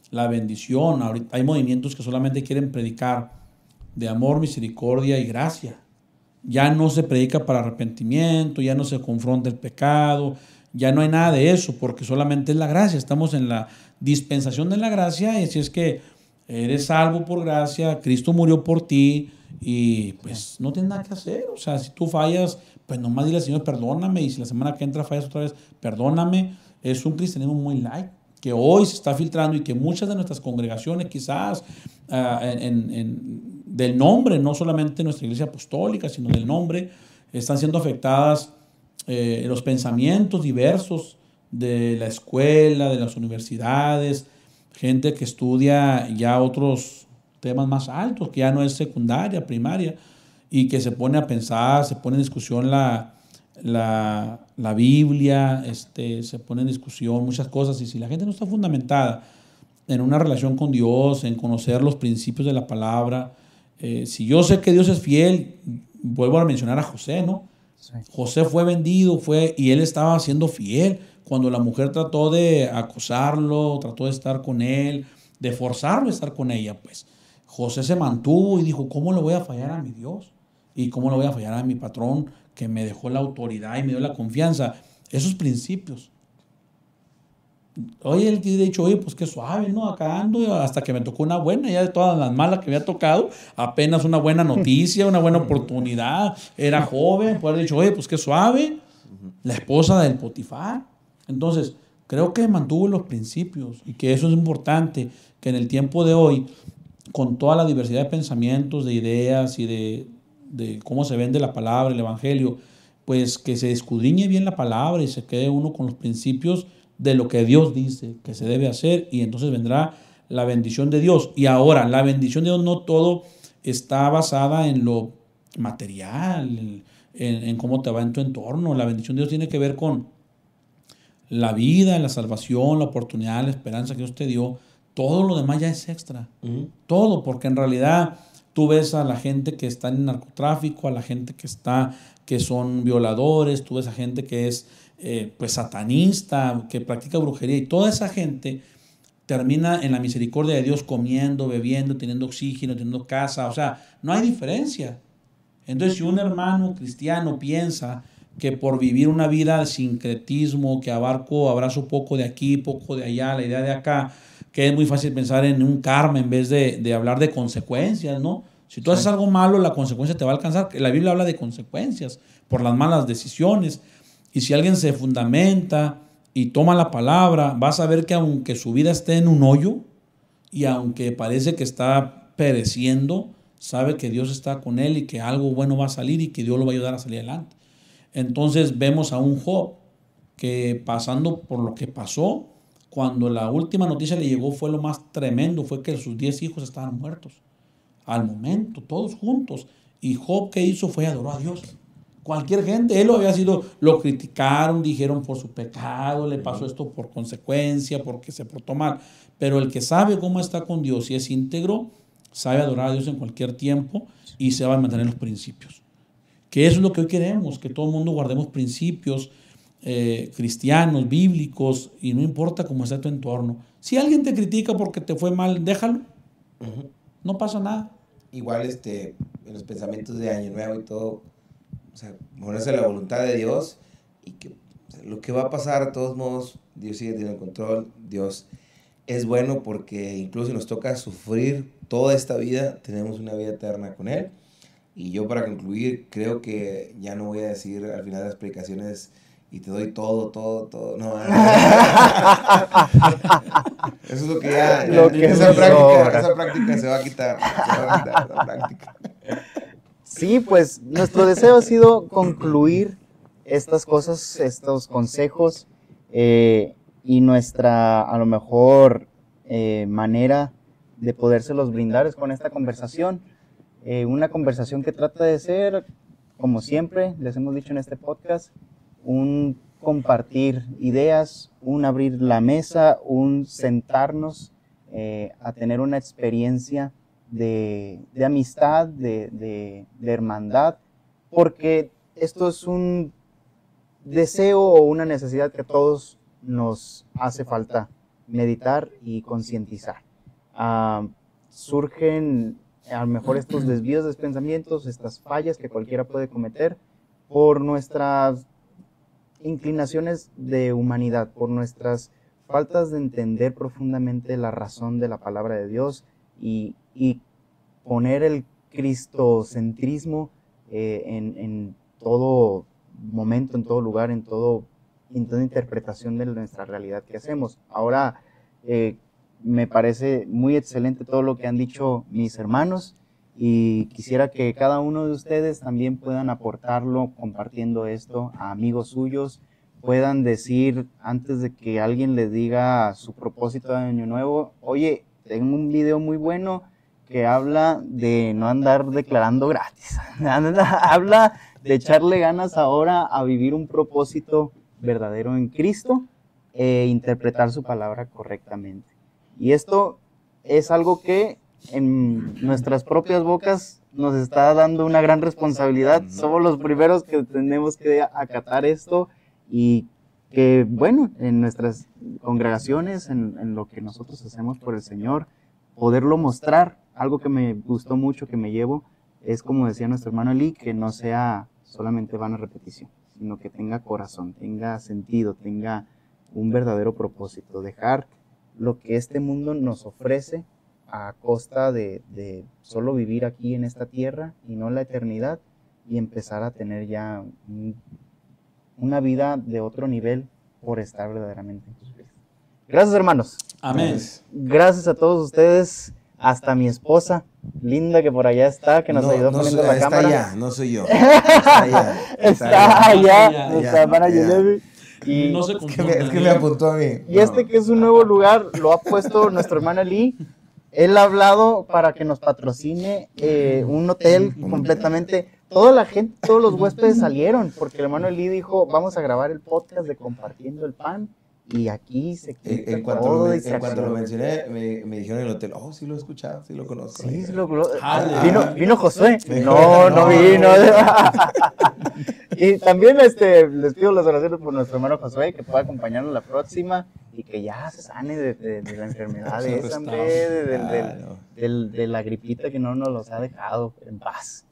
la bendición. Ahorita hay movimientos que solamente quieren predicar de amor, misericordia y gracia. Ya no se predica para arrepentimiento, ya no se confronta el pecado, ya no hay nada de eso, porque solamente es la gracia. Estamos en la dispensación de la gracia, y si es que eres salvo por gracia, Cristo murió por ti, y pues no tienes nada que hacer. O sea, si tú fallas, pues nomás dile al Señor, perdóname, y si la semana que entra fallas otra vez, perdóname. Es un cristianismo muy light, que hoy se está filtrando y que muchas de nuestras congregaciones quizás del nombre, no solamente nuestra iglesia apostólica, sino del nombre, están siendo afectadas los pensamientos diversos de la escuela, de las universidades, gente que estudia ya otros temas más altos, que ya no es secundaria, primaria, y que se pone a pensar, se pone en discusión la Biblia, se pone en discusión muchas cosas, y si la gente no está fundamentada en una relación con Dios, en conocer los principios de la palabra, si yo sé que Dios es fiel, vuelvo a mencionar a José, ¿no? Sí. José fue vendido, y él estaba siendo fiel cuando la mujer trató de acosarlo, trató de estar con él, de forzarlo a estar con ella, pues José se mantuvo y dijo, ¿cómo le voy a fallar a mi Dios? ¿Y cómo le voy a fallar a mi patrón que me dejó la autoridad y me dio la confianza? Esos principios. Oye, él te ha dicho, oye, pues qué suave, ¿no? Acá ando hasta que me tocó una buena, ya de todas las malas que me había tocado, apenas una buena noticia, una buena oportunidad, era joven, pues haber dicho, oye, pues qué suave, la esposa del Potifar. Entonces, creo que mantuvo los principios y que eso es importante, que en el tiempo de hoy, con toda la diversidad de pensamientos, de ideas y de cómo se vende la palabra, el evangelio, pues que se escudriñe bien la palabra y se quede uno con los principios de lo que Dios dice que se debe hacer, y entonces vendrá la bendición de Dios. Y ahora, la bendición de Dios no todo está basada en lo material, en cómo te va en tu entorno. La bendición de Dios tiene que ver con la vida, la salvación, la oportunidad, la esperanza que Dios te dio. Todo lo demás ya es extra. Todo, porque en realidad tú ves a la gente que está en el narcotráfico, a la gente que son violadores, tú ves a gente que es pues satanista, que practica brujería, y toda esa gente termina en la misericordia de Dios comiendo, bebiendo, teniendo oxígeno, teniendo casa. O sea, no hay diferencia. Entonces, si un hermano cristiano piensa que por vivir una vida de sincretismo, que abrazo poco de aquí, poco de allá, la idea de acá, que es muy fácil pensar en un karma en vez de hablar de consecuencias, ¿no? Si tú haces algo malo, la consecuencia te va a alcanzar. La Biblia habla de consecuencias por las malas decisiones. Y si alguien se fundamenta y toma la palabra, vas a ver que aunque su vida esté en un hoyo y aunque parece que está pereciendo, sabe que Dios está con él y que algo bueno va a salir y que Dios lo va a ayudar a salir adelante. Entonces vemos a un Job que, pasando por lo que pasó, cuando la última noticia le llegó, fue lo más tremendo, fue que sus 10 hijos estaban muertos. Al momento, todos juntos. Y Job, ¿qué hizo? Fue adoró a Dios. Cualquier gente, él lo había sido, lo criticaron, dijeron por su pecado, le pasó esto por consecuencia, porque se portó mal. Pero el que sabe cómo está con Dios y es íntegro, sabe adorar a Dios en cualquier tiempo y se va a mantener los principios. Que eso es lo que hoy queremos, que todo el mundo guardemos principios cristianos, bíblicos, y no importa cómo está tu entorno. Si alguien te critica porque te fue mal, déjalo. No pasa nada. Igual en los pensamientos de Año Nuevo y todo, o sea, ponerse a la voluntad de Dios, y que, o sea, lo que va a pasar, de todos modos, Dios sigue teniendo control. Dios es bueno, porque incluso si nos toca sufrir toda esta vida, tenemos una vida eterna con Él. Y yo, para concluir, creo que ya no voy a decir al final de las predicaciones y te doy todo. No, eso es lo que ya, esa práctica se va a quitar, esa práctica. Sí, pues nuestro deseo ha sido concluir estas cosas, estos consejos y nuestra, a lo mejor, manera de podérselos brindar es con esta conversación. Una conversación que trata de ser, como siempre, les hemos dicho en este podcast, un compartir ideas, un abrir la mesa, un sentarnos a tener una experiencia de amistad, de hermandad, porque esto es un deseo o una necesidad que a todos nos hace falta meditar y concientizar. Surgen a lo mejor estos desvíos de pensamientos, estas fallas que cualquiera puede cometer por nuestras inclinaciones de humanidad, por nuestras faltas de entender profundamente la razón de la palabra de Dios y poner el cristocentrismo en todo momento, en todo lugar, en toda interpretación de nuestra realidad que hacemos. Ahora, me parece muy excelente todo lo que han dicho mis hermanos y quisiera que cada uno de ustedes también puedan aportarlo compartiendo esto a amigos suyos, puedan decir antes de que alguien les diga su propósito de año nuevo, oye, tengo un video muy bueno que habla de no andar declarando gratis, habla de echarle ganas ahora a vivir un propósito verdadero en Cristo e interpretar su palabra correctamente. Y esto es algo que en nuestras propias bocas nos está dando una gran responsabilidad. Somos los primeros que tenemos que acatar esto y que, bueno, en nuestras congregaciones, en lo que nosotros hacemos por el Señor, poderlo mostrar. Algo que me gustó mucho, que me llevo, es como decía nuestro hermano Eli, que no sea solamente vana repetición, sino que tenga corazón, tenga sentido, tenga un verdadero propósito, dejar lo que este mundo nos ofrece a costa de solo vivir aquí en esta tierra y no la eternidad, y empezar a tener ya una vida de otro nivel por estar verdaderamente en Jesucristo. Gracias, hermanos. Amén. Gracias a todos ustedes, hasta mi esposa, Linda, que por allá está, que nos ayudó poniendo la cámara. Está allá, no soy yo. Está allá. Está allá, nuestra hermana Yelevi. Y No se es que me apuntó a mí. Y este que es un nuevo lugar, lo ha puesto nuestro hermano Lee. Él ha hablado para que nos patrocine un hotel completamente. Toda la gente, todos los huéspedes salieron, porque el hermano Lee dijo, vamos a grabar el podcast de Compartiendo el Pan. Y aquí se quita en cuanto todo. en cuanto lo mencioné, me dijeron en el hotel, oh, sí lo he escuchado, sí lo conozco. Sí, vino Josué. No vino. Y también les pido las oraciones por nuestro hermano Josué, que pueda acompañarnos la próxima y que ya se sane de la enfermedad de esa, hombre, de la gripita que no nos los ha dejado en paz.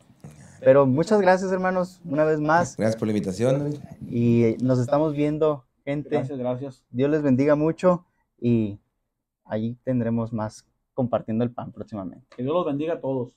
Pero muchas gracias, hermanos, una vez más. Gracias por la invitación, David. Y nos estamos viendo, gente. Gracias. Dios les bendiga mucho y allí tendremos más compartiendo el pan próximamente. Que Dios los bendiga a todos.